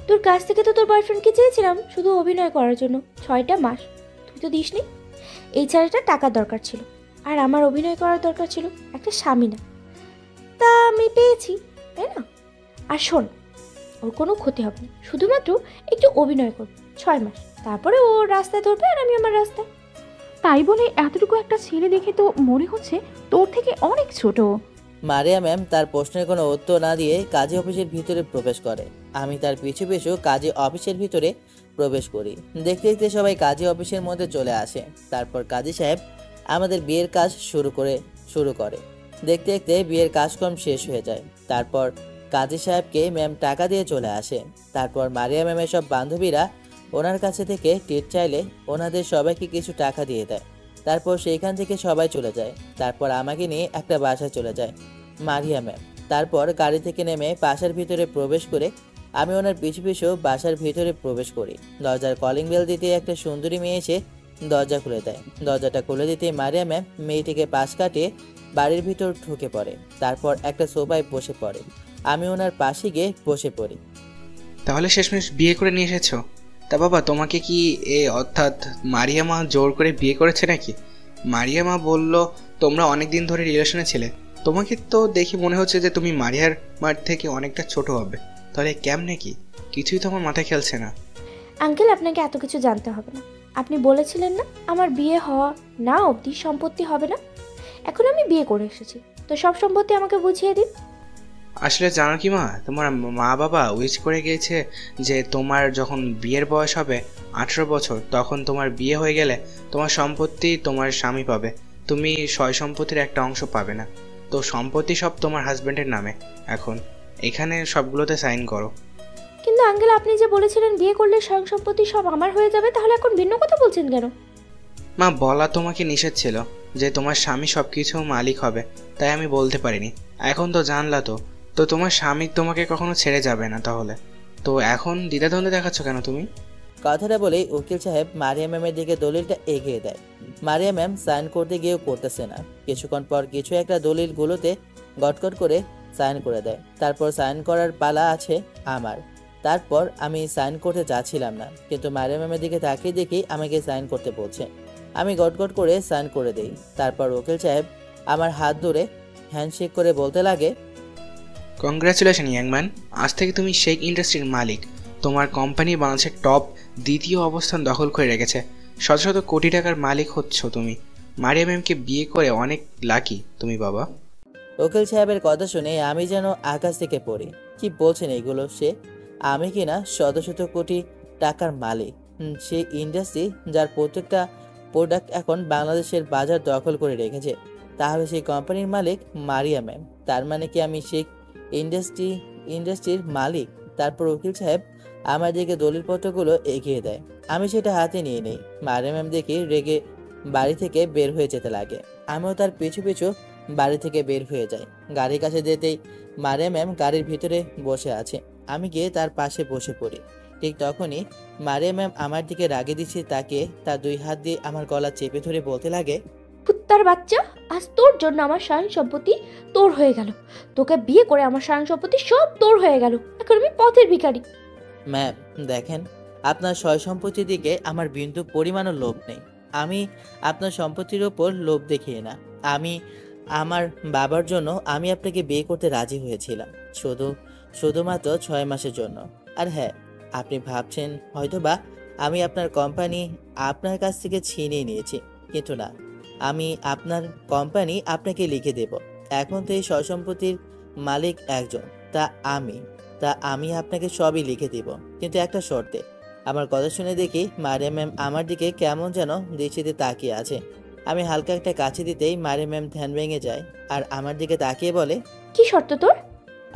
তোর কাছ থেকে তো তোর বয়ফ্রেন্ডকে চেয়েছিলাম শুধু অভিনয় করার জন্য 6টা মাস, তুই তো দিসনি। এই ছেলেটার টাকার দরকার ছিল, আর আমার অভিনয় করার দরকার ছিল, একটা স্বামী না। তা আমি পেয়েছি, তাই না? আর শোন, ওর কোনো ক্ষতি হবে না, শুধুমাত্র একটু অভিনয় করবে 6 মাস, তারপরে ও রাস্তায় ধরবে আর আমি আমার রাস্তায়। তাই বলে এতটুকু একটা ছেলে দেখে তো মনে হচ্ছে তোর থেকে অনেক ছোট। মারিয়া ম্যাম তার প্রশ্নের কোনো উত্তর না দিয়ে কাজী অফিসের ভিতরে প্রবেশ করে। আমি তার পিছু পিছু কাজী অফিসের ভিতরে প্রবেশ করি। দেখতে দেখতে সবাই কাজী অফিসের মধ্যে চলে আসে। তারপর কাজী সাহেব আমাদের বিয়ের কাজ শুরু করে। দেখতে দেখতে বিয়ের কাজকর্ম শেষ হয়ে যায়। তারপর কাজী সাহেবকে ম্যাম টাকা দিয়ে চলে আসে। তারপর মারিয়া ম্যামের সব বান্ধবীরা ওনার কাছে থেকে টিট চাইলে ওনাদের সবাইকে কিছু টাকা দিয়ে দেয়। তারপর সেইখান থেকে সবাই চলে যায়। তারপর আমাকে নিয়ে একটা বাসায় চলে যায় মারিয়া ম্যাম। তারপর গাড়ি থেকে নেমে বাসার ভিতরে প্রবেশ করে আমি ওনার পিছু পিছু বাসার ভিতরে প্রবেশ করি। দরজার কলিং বেল দিতে একটা সুন্দরী মেয়ে এসে দরজা খুলে দেয়। দরজাটা খুলে দিতে মারিয়া ম্যাম মেয়েটিকে পাশ কাটিয়ে বাড়ির ভিতর ঢুকে পড়ে। তারপর একটা সোফায় বসে পড়ে। আমি ওনার পাশে গিয়ে বসে পড়ি। তাহলে শেষমেশ বিয়ে করে নিয়ে এসেছো? তা বাবা, তোমাকে কি অর্থাৎ মারিয়া মা জোর করে বিয়ে করেছে নাকি? মারিয়া মা বলল তোমরা অনেক দিন ধরে রিলেশনে ছিলে। তোমাকে তো দেখে মনে হচ্ছে যে তুমি মারিয়ার মার থেকে অনেকটা ছোট হবে। তাহলে কেমনে কি? কিছুই তো আমার মাথায় খেলছে না। আঙ্কেল, আপনাকে এত কিছু জানতে হবে না। আপনি বলেছিলেন না আমার বিয়ে হওয়া না অবধি সম্পত্তি হবে না। এখন আমি বিয়ে করে এসেছি, তো সব সম্পত্তি আমাকে বুঝিয়ে দিন। আসলে জানো কি মা, তোমার মা বাবা উইশ করে গিয়েছে যে তোমার যখন বিয়ের বয়স হবে 18 বছর, তখন তোমার বিয়ে হয়ে গেলে তোমার সম্পত্তি তোমার স্বামী পাবে, তুমি সয় সম্পত্তির একটা অংশ পাবে না। তো সম্পত্তি সব তোমার হাজব্যান্ডের নামে। এখন এখানে সবগুলোতে সাইন করো। কিন্তু আঙ্কেল, আপনি যে বলেছিলেন বিয়ে করলে স্বয়ং সম্পত্তি সব আমার হয়ে যাবে, তাহলে এখন ভিন্ন কথা বলছেন কেন? মা, বলা তোমাকে নিষেধ ছিল যে তোমার স্বামী সব কিছু মালিক হবে, তাই আমি বলতে পারিনি। এখন তো জানলা, তো তোমার স্বামী তোমাকে কখনো ছেড়ে যাবে না। তাহলে তো এখন দ্বিধাদ্বন্দ্বে দেখাচ্ছ কেন তুমি? কথাটা বলেই উকিল সাহেব মারিয়া ম্যামের দিকে দলিলটা এগিয়ে দেয়। মারিয়া ম্যাম সাইন করতে গিয়েও করতেছে না। কিছুক্ষণ পর কিছু একটা দলিলগুলোতে গটগট করে সাইন করে দেয়। তারপর সাইন করার পালা আছে আমার। তারপর আমি সাইন করতে যাচ্ছিলাম না, কিন্তু মারিয়া ম্যামের দিকে তাকিয়ে দেখি আমাকে সাইন করতে বলছে। আমি গটগট করে সাইন করে দেই। তারপর উকিল সাহেব আমার হাত ধরে হ্যান্ডশেক করে বলতে লাগে, কংগ্রাচুলেশন ইয়াংম্যান, আজ থেকে তুমি শেখ ইন্ডাস্ট্রির মালিক। তোমার কোম্পানি বাংলাদেশের টপ দ্বিতীয় অবস্থান দখল করে রেখেছে। শত শত কোটি টাকার মালিক হচ্ছ তুমি। মারিয়া ম্যামকে বিয়ে করে অনেক লাকি তুমি বাবা। উকিল সাহেবের কথা শুনে আমি যেন আকাশ থেকে পড়ি। কি বলছেন এগুলো? আমি কিনা শত শত কোটি টাকার মালিক, সে ইন্ডাস্ট্রি যার প্রত্যেকটা প্রোডাক্ট এখন বাংলাদেশের বাজার দখল করে রেখেছে, তাহলে সেই কোম্পানির মালিক মারিয়া ম্যাম। তার মানে কি আমি শেখ ইন্ডাস্ট্রির মালিক? তারপর উকিল সাহেব আমার দিকে দলিলপত্রগুলো এগিয়ে দেয়। আমি সেটা হাতে নিয়ে নেই। মারিয়া ম্যাম দেখি রেগে বাড়ি থেকে বের হয়ে যেতে লাগে। আমিও তার পিছু পিছু বাড়ি থেকে বের হয়ে যাই। গাড়ির কাছে যেতেই মারিয়া ম্যাম গাড়ির ভিতরে বসে আছে। আমি গিয়ে তার পাশে বসে পড়ি। ঠিক তখনই মারিয়া ম্যাম আমার দিকে রাগে দিচ্ছে তাকে তার 2 হাত দিয়ে আমার গলা চেপে ধরে বলতে লাগে, কুত্তার বাচ্চা, আজ তোর জন্য আমার সারাং সম্পত্তি তোর হয়ে গেল। তোকে বিয়ে করে আমার সারাং সম্পত্তি সব তোর হয়ে গেল। এখন আমি পথের ভিখারি। ম্যাম দেখেন, আপনার সয় সম্পত্তির দিকে আমার বিন্দু পরিমাণও লোভ নেই। আমি আপনার সম্পত্তির ওপর লোভ দেখিয়ে না। আমার বাবার জন্য আমি আপনাকে বিয়ে করতে রাজি হয়েছিলাম, শুধুমাত্র 6 মাসের জন্য। আর হ্যাঁ, আপনি ভাবছেন হয়তোবা আমি আপনার কোম্পানি আপনার কাছ থেকে ছিনিয়ে নিয়েছি, কিন্তু না, আমি আপনার কোম্পানি আপনাকে লিখে দেব। এখন তো এই সয় সম্পত্তির মালিক একজন, তা আমি আপনাকে সবই লিখে দিব, কিন্তু একটা শর্তে। আমার কথা শুনে দেখি মারিয়া ম্যাম আমার দিকে কেমন যেন দৃষ্টিতে তাকিয়ে আছে। আমি হালকা একটা কাছে দিতেই মারিয়া ম্যাম ধ্যান ভেঙে যায় আর আমার দিকে তাকিয়ে বলে, কি শর্ত তোর?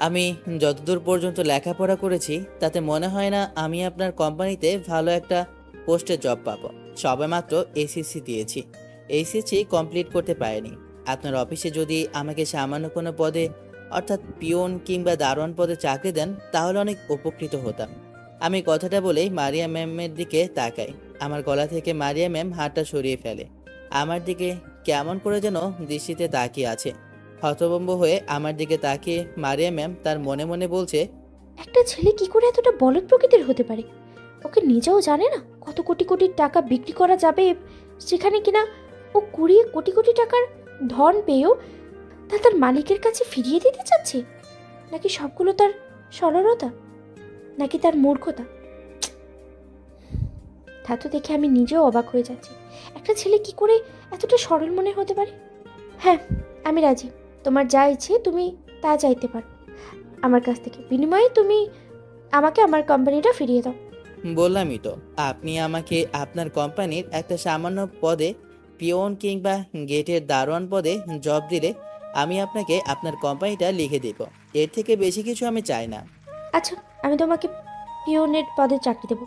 আমি যতদূর পর্যন্ত লেখাপড়া করেছি তাতে মনে হয় না আমি আপনার কোম্পানিতে ভালো একটা পোস্টে জব পাবো। সবেমাত্র এসএসসি দিয়েছি, এইচএসসি কমপ্লিট করতে পারিনি। আপনার অফিসে যদি আমাকে সামান্য কোনো পদে অর্থাৎ পিওন কিংবা দারোয়ান পদে চাকরি দেন তাহলে অনেক উপকৃত হতাম। আমি কথাটা বলেই মারিয়া ম্যামের দিকে তাকাই। আমার গলা থেকে মারিয়া ম্যাম হাতটা সরিয়ে ফেলে। আমার দিকে কেমন করে যেন দৃষ্টিতে তাকিয়ে আছে। হতভম্ব হয়ে আমার দিকে তাকিয়ে মারিয়া ম্যাম তার মনে মনে বলছে, একটা ছেলে কি করে এতটা বলদ প্রকৃতির হতে পারে? ওকে নিজেও জানে না কত কোটি কোটি টাকা বিক্রি করা যাবে, সেখানে কিনা ও 20 কোটি কোটি টাকার ধন পেয়েও তা তার মালিকের কাছে ফিরিয়ে দিতে চাচ্ছে। নাকি সবগুলো তার সরলতা, নাকি তার মূর্খতা? তা তো দেখে আমি নিজেও অবাক হয়ে যাচ্ছি। একটা ছেলে কি করে এতটা সরল মনে হতে পারে? হ্যাঁ, আমি রাজি। তোমার যা ইচ্ছে তুমি তা চাইতে পারো আমার কাছ থেকে, বিনিময়ে তুমি আমাকে আমার কোম্পানিটা ফিরিয়ে দাও। বললামই তো, আপনি আমাকে আপনার কোম্পানির একটা সামান্য পদে পিওন কিংবা গেটের দারোয়ান পদে জব দিলে আমি আপনাকে আপনার কোম্পানিটা লিখে দেব। এর থেকে বেশি কিছু আমি চাই না। আচ্ছা, আমি তোমাকে পিওনের পদে চাকরি দেবো।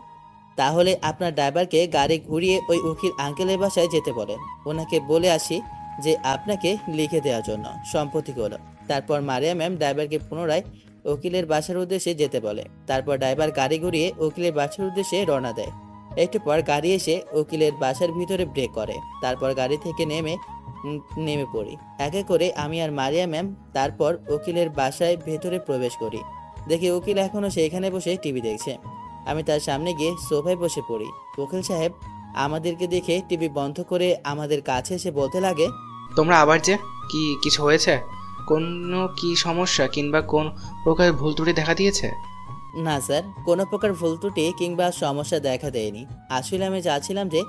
তাহলে আপনার ড্রাইভারকে গাড়ি ঘুরিয়ে ওই উকিল আঙ্কেলের বাসায় যেতে বলেন। ওনাকে বলে আসি যে আপনাকে লিখে দেওয়ার জন্য সম্পত্তিগুলো। তারপর মারিয়া ম্যাম ড্রাইভারকে পুনরায় উকিলের বাসার উদ্দেশ্যে যেতে বলে। তারপর ড্রাইভার গাড়ি ঘুরিয়ে উকিলের বাসার উদ্দেশ্যে রওনা দেয়। একটু পর গাড়ি এসে উকিলের বাসার ভিতরে ব্রেক করে। তারপর গাড়ি থেকে নেমে পড়ি। একে করে আমি আর মারিয়া ম্যাম তারপর উকিলের বাসায় ভেতরে প্রবেশ করি। দেখি উকিল এখনো সেইখানে বসে টিভি দেখছে। আমি তার সামনে গিয়ে সোফায় বসে পড়ি। উকিল সাহেব আমাদেরকে দেখে টিভি বন্ধ করে আমাদের কাছে এসে বলতে লাগে, তোমরা আবার যে কিছু হয়েছে? কোনো কি সমস্যা কিংবা কোন প্রকার ভুল ত্রুটি দেখা দিয়েছে? না স্যার, কোনো প্রকার ভুল ত্রুটি কিংবা সমস্যা দেখা দেয়নি। আসলে আমি চাচ্ছিলাম যে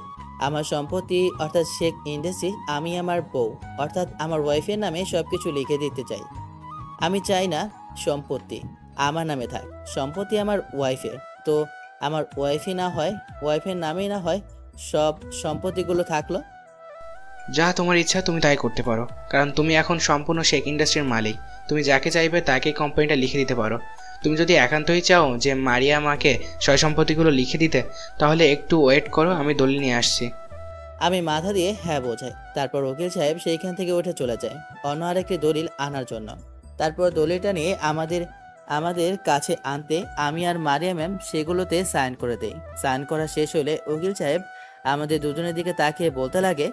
আমার সম্পত্তি অর্থাৎ শেখ ইন্ডাস্ট্রি আমি আমার বউ অর্থাৎ আমার ওয়াইফের নামে সব কিছু লিখে দিতে চাই। আমি চাই না সম্পত্তি আমার নামে থাক, সম্পত্তি আমার ওয়াইফের। তো আমার ওয়াইফের নামেই না হয় সব সম্পত্তিগুলো থাকলো। যা তোমার ইচ্ছা তুমি তাই করতে পারো, কারণ তুমি এখন সম্পূর্ণ শেখ ইন্ডাস্ট্রির মালিক। তুমি যাকে চাইবে তাকে কোম্পানিটা লিখে দিতে পারো। তুমি যদি একান্তই চাও যে মারিয়া মাকে সয় সম্পত্তিগুলো লিখে দিতে, তাহলে একটু ওয়েট করো, আমি দলিল নিয়ে আসছি। আমি মাথা দিয়ে হ্যাঁ বোঝাই। তারপর উকিল সাহেব সেইখান থেকে উঠে চলে যায় অন্য আরেকটি দলিল আনার জন্য। তারপর দলিলটা নিয়ে আমাদের কাছে আনতে আমি আর মারিয়া ম্যাম সেগুলোতে সাইন করে দেই। সাইন করা শেষ হলে উকিল সাহেব আমাদের দুজনের দিকে তাকিয়ে বলতে লাগে,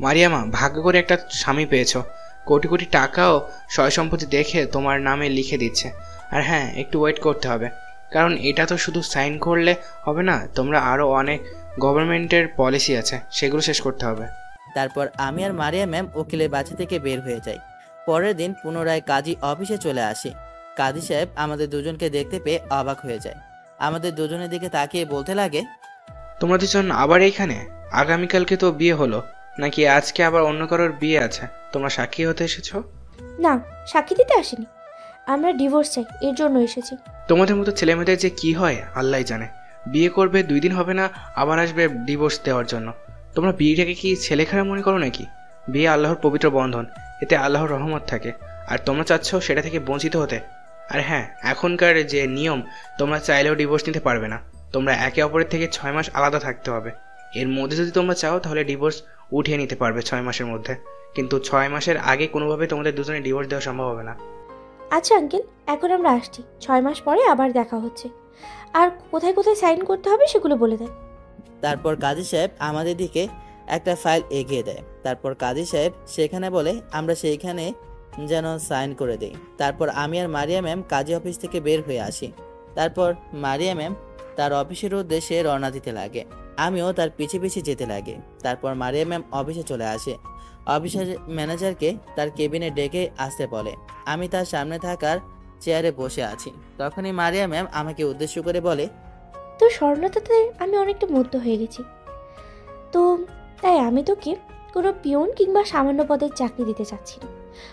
মারিয়ামা, ভাগ্য করে একটা স্বামী পেয়েছো। কোটি কোটি টাকাও সয় সম্পত্তি দেখে তোমার নামে লিখে দিচ্ছে। আর হ্যাঁ, একটু ওয়েট করতে হবে, কারণ এটা তো শুধু সাইন করলে হবে না, তোমরা আরও অনেক গভর্নমেন্টের পলিসি আছে, সেগুলো শেষ করতে হবে। তারপর আমি আর মারিয়া ম্যাম উকিলের বাসা থেকে বের হয়ে যাই। পরের দিন পুনরায় কাজী অফিসে চলে আসি। কাজী সাহেব আমাদের দুজনকে দেখতে পেয়ে অবাক হয়ে যায়। আমাদের দুজনের দিকে তাকিয়ে বলতে লাগে, তোমরা দুজন আবার এইখানে? আগামীকালকে তো বিয়ে হলো, নাকি আজকে আবার অন্য কারোর বিয়ে আছে? তোমরা সাক্ষী হতে এসেছো? না, সাক্ষী দিতে আসিনি, আমরা ডিভোর্স চাই, এর জন্য এসেছি। তোমাদের মতো ছেলেমেয়েদের যে কি হয় আল্লাহ জানে। বিয়ে করবে 2 দিন হবে না, আবার আসবে ডিভোর্স দেওয়ার জন্য। তোমরা বিয়েটাকে কি ছেলেখেলা মনে করো নাকি? বিয়ে আল্লাহর পবিত্র বন্ধন, এতে আল্লাহর রহমত থাকে, আর তোমরা চাচ্ছ সেটা থেকে বঞ্চিত হতে। আর হ্যাঁ, এখনকার যে নিয়ম, তোমরা চাইলেও ডিভোর্স নিতে পারবে না। তোমরা একে অপরের থেকে 6 মাস আলাদা থাকতে হবে। এর মধ্যে যদি তোমরা চাও তাহলে ডিভোর্স উঠিয়ে নিতে পারবে 6 মাসের মধ্যে, কিন্তু 6 মাসের আগে কোনোভাবে তোমাদের দুজনে ডিভোর্স দেওয়া সম্ভব হবে না। আচ্ছা আঙ্কেল, এখন আমরা আসছি, 6 মাস পরে আবার দেখা হচ্ছে। আর কোথায় কোথায় সাইন করতে হবে সেগুলো বলে দেন। তারপর কাজী সাহেব আমাদের দিকে একটা ফাইল এগিয়ে দেয়। তারপর কাজী সাহেব সেখানে বলে আমরা সেইখানে যেন সাইন করে দেই। তারপর আমি আর মারিয়া ম্যাম কাজী অফিস থেকে বের হয়ে আসি। তারপর মারিয়া ম্যাম তার অফিসের উদ্দেশ্যে রওনা দিতে লাগে, আমিও তার পিছে পিছে যেতে লাগে। তারপর মারিয়া ম্যাম অফিসে চলে আসে। অফিসের ম্যানেজারকে তার কেবিনে ডেকে আসতে বলে। আমি তার সামনে থাকার চেয়ারে বসে আছি। তখনই মারিয়া ম্যাম আমাকে উদ্দেশ্য করে বলে, তো স্বর্ণতাতে আমি অনেকটা মুগ্ধ হয়ে গেছি, তো তাই আমি তোকে কোনো পিয়ন কিংবা সামান্য পদের চাকরি দিতে চাচ্ছি না।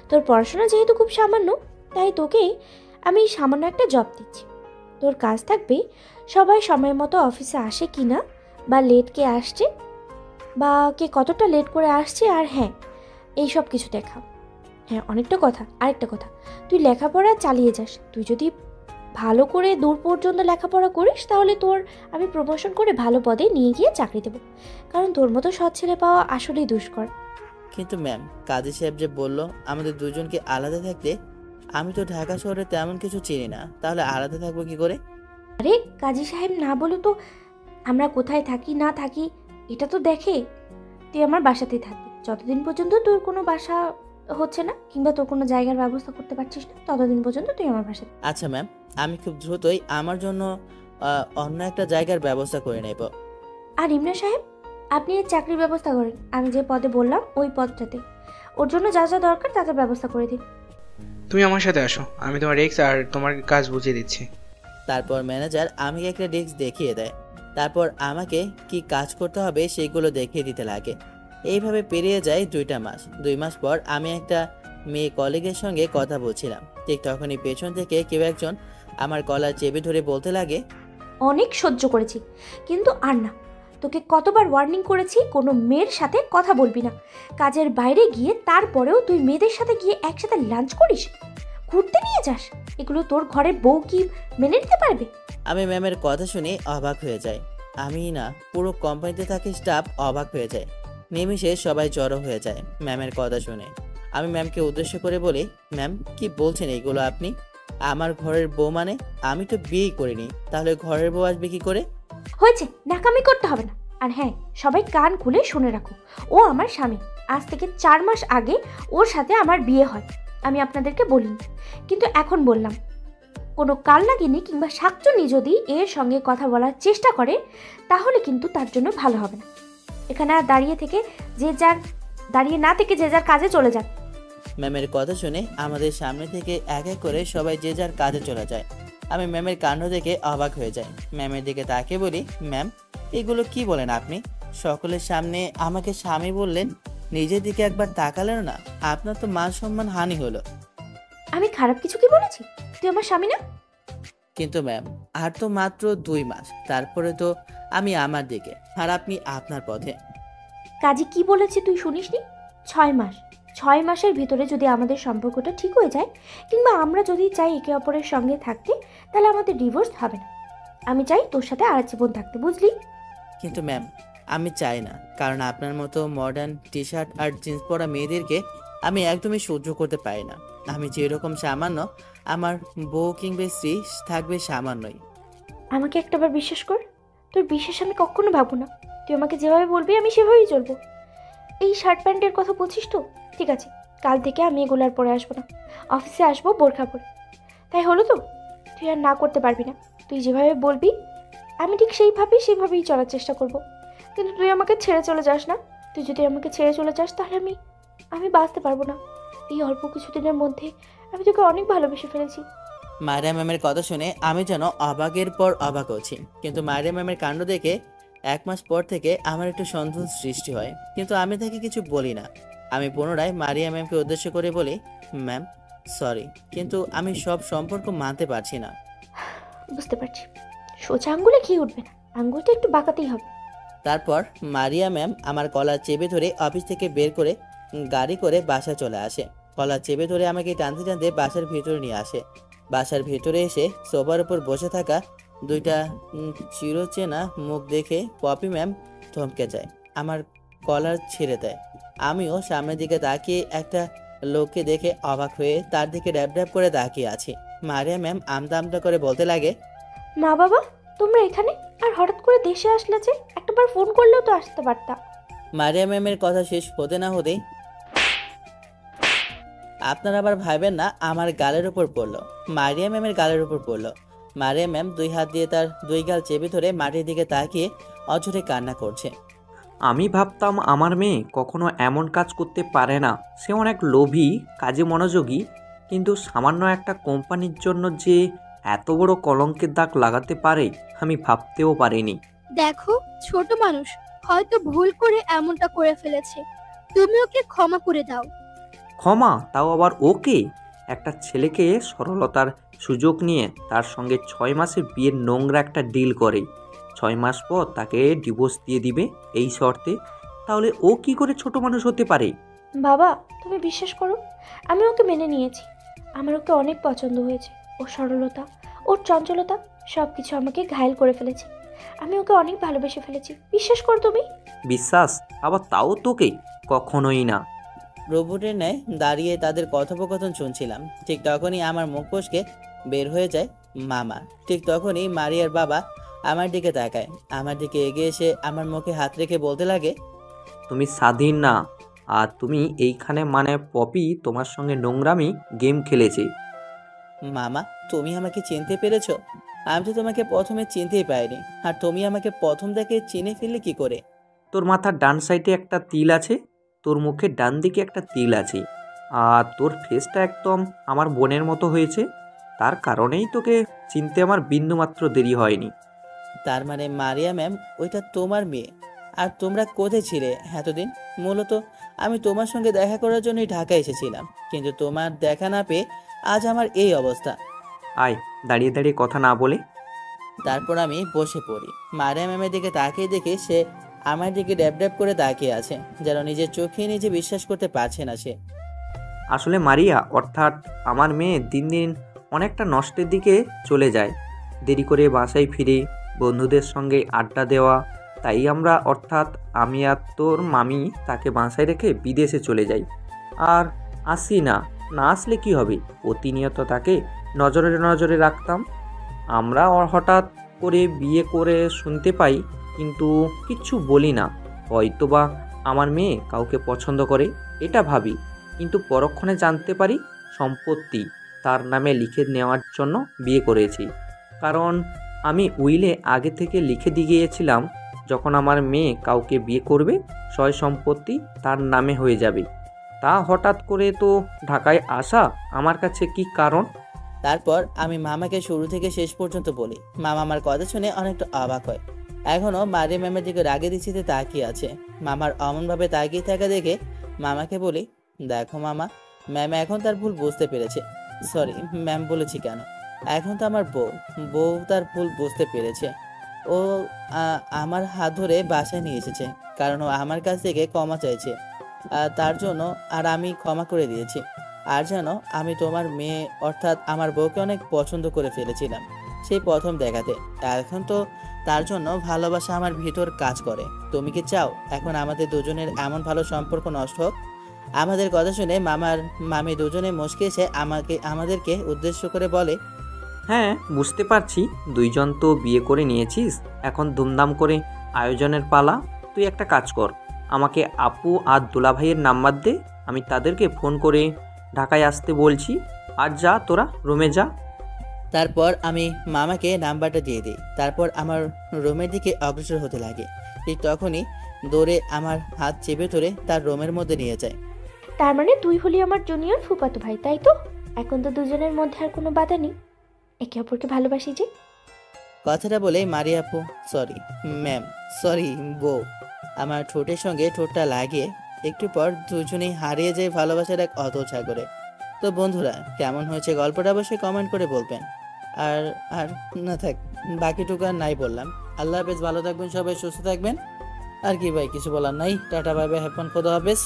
তোর পড়াশোনা যেহেতু খুব সামান্য, তাই তোকে আমি সামান্য একটা জব দিচ্ছি। তোর কাজ থাকবে সবাই সময় মতো অফিসে আসে কি না, বা লেট কে আসছে, বা কে কতটা লেট করে আসছে, আর হ্যাঁ, এই সব কিছু দেখা। হ্যাঁ, অনেকটা কথা, আরেকটা কথা, তুই লেখাপড়া চালিয়ে যাস। তুই যদি ভালো করে দূর পর্যন্ত লেখাপড়া করিস তাহলে তোর আমি প্রমোশন করে ভালো পদে নিয়ে গিয়ে চাকরি দেবো, কারণ তোর মতো সৎ ছেলে পাওয়া আসলেই দুষ্কর। কিন্তু ম্যাম, কাজী সাহেব যে বলল আমাদের দুজনকে আলাদা থাকতে, আমি তো ঢাকা শহরে তেমন কিছু চিনি না, তাহলে আলাদা থাকবো কি করে? আরে কাজী সাহেব না বলো তো আমরা কোথায় থাকি না থাকি এটা তো দেখে। তুই আমার বাসাতেই থাকবি যতদিন পর্যন্ত তোর কোনো বাসা হচ্ছে না, কিংবা তোর কোনো জায়গার ব্যবস্থা করতে পারছিস না, ততদিন পর্যন্ত তুই আমার বাসাতে। আচ্ছা ম্যাম, আমি খুব দ্রুতই আমার জন্য অন্য একটা জায়গার ব্যবস্থা করে নেব। আর ইমরান সাহেব, আপনি এর চাকরির ব্যবস্থা করেন, আমি যে পদে বললাম ওই পদটাতে। ওর জন্য যা যা দরকার তাদের ব্যবস্থা করে দিন। তুমি আমার সাথে আসো, আমি তোমার রিস্ক আর তোমার কাজ বুঝিয়ে দিচ্ছি। তারপর ম্যানেজার আমাকে একটা ডেস্ক দেখিয়ে দেয়। তারপর আমাকে কি কাজ করতে হবে সেগুলো দেখিয়ে দিতে লাগে। এইভাবে পেরিয়ে যায় 2টা মাস। 2 মাস পর আমি একটা মেয়ে কলিগের সঙ্গে কথা বলছিলাম। ঠিক তখনই পেছন থেকে কেউ একজন আমার কলার চেপে ধরে বলতে লাগে, অনেক সহ্য করেছি, কিন্তু আর না। তোকে কতবার ওয়ার্নিং করেছি কোনো মেয়ের সাথে কথা বলবি না। কাজের বাইরে গিয়ে তারপরেও তুই মেয়েদের সাথে গিয়ে একসাথে লাঞ্চ করিস, ঘুরতে নিয়ে যাস, এগুলো তোর ঘরের বউ কি মেনে নিতে পারবে? আমি ম্যামের কথা শুনে অবাক হয়ে যায়। আমি না, পুরো কোম্পানিতে থাকা স্টাফ অবাক হয়ে যায়। নিমিষে সবাই জড়ো হয়ে যায় ম্যামের কথা শুনে। আমি ম্যামকে উদ্দেশ্য করে বলি, ম্যাম কি বলছেন এইগুলো আপনি? আমার ঘরের বউ মানে? আমি তো বিয়েই করিনি, তাহলে ঘরের বউ আসবে কি করে? হয়েছে, নাকামি করতে হবে না। আর হ্যাঁ, সবাই কান খুলে শুনে রাখো, ও আমার স্বামী। আজ থেকে 4 মাস আগে ওর সাথে আমার বিয়ে হয়, আমি আপনাদেরকে বলিনি, কিন্তু এখন বললাম। কোনো কালনাগিনী কিংবা শাকচুন্নি যদি এর সঙ্গে কথা বলার চেষ্টা করে তাহলে কিন্তু তার জন্য ভালো হবে না। এখানে আর দাঁড়িয়ে না থেকে যে যার কাজে চলে যান। ম্যামের কথা শুনে আমাদের সামনে থেকে এক এক করে সবাই যে যার কাজে চলে যায়। আমি ম্যামের কাণ্ড দেখে অবাক হয়ে যাই। ম্যামের দিকে তাকিয়ে বলি, ম্যাম এগুলো কি বলেন আপনি? সকলের সামনে আমাকে স্বামী বললেন, নিজের দিকে একবার তাকালেন না? আপনার তো মান সম্মান হানি হলো। আমি খারাপ কিছু কি বলেছি? তুই আমার স্বামী না? কিন্তু ম্যাম, আর তো মাত্র 2 মাস, তারপরে তো আমি আমার দিকে আর আপনি আপনার পথে। কাজী কি বলেছি তুই শুনিসনি? 6 মাস। 6 মাসের ভিতরে যদি আমাদের সম্পর্কটা ঠিক হয়ে যায়, কিংবা আমরা যদি চাই একে অপরের সঙ্গে থাকতে, তাহলে আমাদের ডিভোর্স হবে না। আমি চাই তোর সাথে আর জীবন থাকতে, বুঝলি? কিন্তু ম্যাম, আমি চাই না, কারণ আপনার মতো মডার্ন টি শার্ট আর জিন্স পরা মেয়েদেরকে আমি একদমই সহ্য করতে পারি না। আমি যেরকম সামান্য, আমার বউ কিংবা স্ত্রী থাকবে সামান্যই। আমাকে একটাবার বিশ্বাস কর, তোর বিশ্বাস আমি কখনো ভাববো না। তুই আমাকে যেভাবে বলবি আমি সেভাবেই চলবো। এই শার্ট প্যান্টের কথা বলছিস তো? ঠিক আছে, কাল থেকে আমি এগুলার পরে আসবো না, অফিসে আসবো বোরখা পরে। তাই হলো তো? তুই আর না করতে পারবি না। তুই যেভাবে বলবি আমি ঠিক সেইভাবেই চলার চেষ্টা করব। কিন্তু তুই আমাকে ছেড়ে চলে যাস না। তুই যদি আমাকে ছেড়ে চলে যাস তাহলে আমি বাঁচতে পারবো না। এই অল্প কিছুদিনের মধ্যে আমি তোকে অনেক ভালোবেসে ফেলেছি। মারিয়া ম্যামের কথা শুনে আমি যেন অবাকের পর অবাক হচ্ছি, কিন্তু মারিয়া ম্যামের কাণ্ড দেখে 1 মাস পর থেকে আমার একটু সন্দেহ সৃষ্টি হয়, কিন্তু আমি তাকে কিছু বলি না। আমি পুনরায় মারিয়া ম্যামকে উদ্দেশ্য করে বলি, ম্যাম সরি, কিন্তু আমি সব সম্পর্ক মানতে পারছি না। বুঝতে পারছি, সোজা আঙ্গুলে ঘি উঠবে না, আঙ্গুলটা একটু বাঁকাতেই হবে। তারপর মারিয়া ম্যাম আমার কলার চেপে ধরে অফিস থেকে বের করে গাড়ি করে বাসায় চলে আসে। কলার চেপে ধরে আমাকে টানতে টানতে বাসার ভিতরে নিয়ে আসে। বাসার ভিতরে এসে সোফার উপর বসে থাকা দুইটা চিরচেনা মুখ দেখে পপি ম্যাম থমকে যায়, আমার কলার ছেড়ে দেয়। আমিও সামনের দিকে তাকিয়ে একটা লোককে দেখে অবাক হয়ে তার দিকে ড্যাব ড্যাব করে তাকিয়ে আছি। মারিয়া ম্যাম আমতা আমতা করে বলতে লাগে, মা বাবা তোমরা এখানে, আর হঠাৎ করে দেশে আসলে যে? একটাবার ফোন করলেও তো আসতে পারতা। মারিয়া ম্যামের কথা শেষ হতে না হতেই আপনারা আবার ভাবেন না আমার গালের উপর পড়লো, মারিয়া ম্যামের গালের উপর পড়লো। মারিয়া ম্যাম 2 হাত দিয়ে তার 2 গাল চেপে ধরে মাটির দিকে তাকিয়ে অঝরে কান্না করছে। আমি ভাবতাম আমার মেয়ে কখনো এমন কাজ করতে পারে না, সে অনেক লোভী, কাজে মনোযোগী, কিন্তু সামান্য একটা কোম্পানির জন্য যে এত বড় কলঙ্কের দাগ লাগাতে পারে আমি ভাবতেও পারিনি। দেখো, ছোট মানুষ হয়তো ভুল করে এমনটা করে ফেলেছে, তুমি ওকে ক্ষমা করে দাও। ক্ষমা? তাও আবার ওকে? একটা ছেলেকে সরলতার সুযোগ নিয়ে তার সঙ্গে 6 মাসে বিয়ের নোংরা একটা ডিল করে 6 মাস পর তাকে ডিভোর্স দিয়ে দিবে এই শর্তে, তাহলে ও কি করে ছোট মানুষ হতে পারে? বাবা তুমি বিশ্বাস করো, আমি ওকে মেনে নিয়েছি। আমার ওকে অনেক পছন্দ হয়েছে। ওর সরলতা, ওর চঞ্চলতা সব কিছু আমাকে ঘায়েল করে ফেলেছে। আমি ওকে অনেক ভালোবেসে ফেলেছি, বিশ্বাস করো তুমি। বিশ্বাস? আবার তাও তোকে? কখনোই না। রোবটের ন্যায় দাঁড়িয়ে তাদের কথোপকথন শুনছিলাম। ঠিক তখনই আমার মুখ ফসকে বের হয়ে যায় মামা। ঠিক তখনই মারিয়ার বাবা আমার দিকে তাকায়, আমার দিকে এগিয়ে এসে আমার মুখে হাত রেখে বলতে লাগে, তুমি স্বাধীন না, আর তুমি এইখানে মানে পপি তোমার সঙ্গে নোংরামি গেম খেলেছে। মামা তুমি আমাকে চিনতে পেরেছো? আমি তো তোমাকে প্রথমে চিনতেই পাইনি, আর তুমি আমাকে প্রথম থেকে চিনে ফেললে কি করে? তোর মাথার ডান সাইডে একটা তিল আছে, তোর মুখের ডান দিকে একটা তিল আছে, আর তোর ফেসটা একদম আমার বোনের মতো হয়েছে, তার কারণেই তোকে চিনতে আমার বিন্দুমাত্র দেরি হয়নি। তার মানে মারিয়া ম্যাম ওইটা তোমার মেয়ে? আর তোমরা কোথায় ছিলে এতদিন? মূলত আমি তোমার সঙ্গে দেখা করার জন্যই ঢাকা এসেছিলাম, কিন্তু তোমার দেখা না পেয়ে আজ আমার এই অবস্থা। আয়, দাঁড়িয়ে দাঁড়িয়ে কথা না বলে। তারপর আমি বসে পড়ি। মারিয়া ম্যামের দিকে তাকিয়ে দেখে সে আমার দিকে ড্যাব ড্যাব করে তাকিয়ে আছে, যেন নিজের চোখে নিজে বিশ্বাস করতে পারছে না সে। আসলে মারিয়া, অর্থাৎ আমার মেয়ে দিন দিন অনেকটা নষ্টের দিকে চলে যায়। দেরি করে বাসায় ফিরে বন্ধুদের সঙ্গে আড্ডা দেওয়া, তাই আমরা অর্থাৎ আমি আর তোর মামি তাকে বাসায় রেখে বিদেশে চলে যাই। আর আসি না, না আসলে কি হবে, প্রতিনিয়ত তাকে নজরে নজরে রাখতাম। আমরা হঠাৎ করে বিয়ে করে শুনতে পাই, কিন্তু কিচ্ছু বলি না। হয়তোবা আমার মেয়ে কাউকে পছন্দ করে এটা ভাবি, কিন্তু পরক্ষণে জানতে পারি সম্পত্তি তার নামে লিখে নেওয়ার জন্য বিয়ে করেছি। কারণ আমি উইলে আগে থেকে লিখে দিয়ে গিয়েছিলাম, যখন আমার মেয়ে কাউকে বিয়ে করবে সয় সম্পত্তি তার নামে হয়ে যাবে। তা হঠাৎ করে তো ঢাকায় আসা আমার কাছে কি কারণ? তারপর আমি মামাকে শুরু থেকে শেষ পর্যন্ত বলি। মামা আমার কথা শুনে অনেকটা অবাক হয়, এখনও মারিয়া ম্যামের দিকে রাগে দৃষ্টিতে তাকিয়ে আছে। মামার অমনভাবে তাকিয়ে থাকা দেখে মামাকে বলি, দেখো মামা, ম্যাম এখন তার ভুল বুঝতে পেরেছে। সরি ম্যাম বলেছি কেন, এখন তো আমার বউ তার ভুল বুঝতে পেরেছে। ও আমার হাত ধরে বাসায় নিয়ে এসেছে, কারণ ও আমার কাছ থেকে ক্ষমা চাইছে, তার জন্য আর আমি ক্ষমা করে দিয়েছি। আর জানো, আমি তোমার মেয়ে অর্থাৎ আমার বউকে অনেক পছন্দ করে ফেলেছিলাম সেই প্রথম দেখাতে। এখন তো তার জন্য ভালোবাসা আমার ভিতর কাজ করে। তুমি কি চাও এখন আমাদের দুজনের এমন ভালো সম্পর্ক নষ্ট হোক? আমাদের কথা শুনে মামি দুজনে মুচকে এসে আমাদেরকে উদ্দেশ্য করে বলে, হ্যাঁ বুঝতে পারছি, দুইজন তো বিয়ে করে নিয়েছিস, এখন ধুমধাম করে আয়োজনের পালা। তুই একটা কাজ কর, আমাকে আপু আর দুলা ভাইয়ের নাম্বার দে, আমি তাদেরকে ফোন করে ঢাকায় আসতে বলছি। আর যা, তোরা রুমে যা। তারপর আমি মামাকে নাম্বারটা দিয়ে দিই। তারপর আমার রুমের দিকে অগ্রসর হতে লাগে। ঠিক তখনই দৌড়ে আমার হাত চেপে ধরে তার রুমের মধ্যে নিয়ে যায়। তার মানে তুই হলি আমার জুনিয়র ফুফাতো ভাই, তাই তো? এখন তো দুজনের মধ্যে আর কোনো বাধা নেই, একে অপরকে ভালোবাসি যে। কথাটা বলেই মারিয়া আপু, সরি ম্যাম, সরি বউ, আমার ঠোঁটের সঙ্গে ঠোঁটটা লাগিয়ে একটু পর দুজনেই হারিয়ে যায় ভালোবাসার এক অতল সাগরে। তো বন্ধুরা, কেমন হয়েছে গল্পটা অবশ্যই কমেন্ট করে বলবেন। আর আর না থাক, বাকিটুকু আর নাই বললাম। আল্লাহ হাফেজ, ভালো থাকবেন সবাই, সুস্থ থাকবেন। আর কি ভাই, কিছু বলার নাই। Tata, bye bye, have fun, খোদা হাফেজ।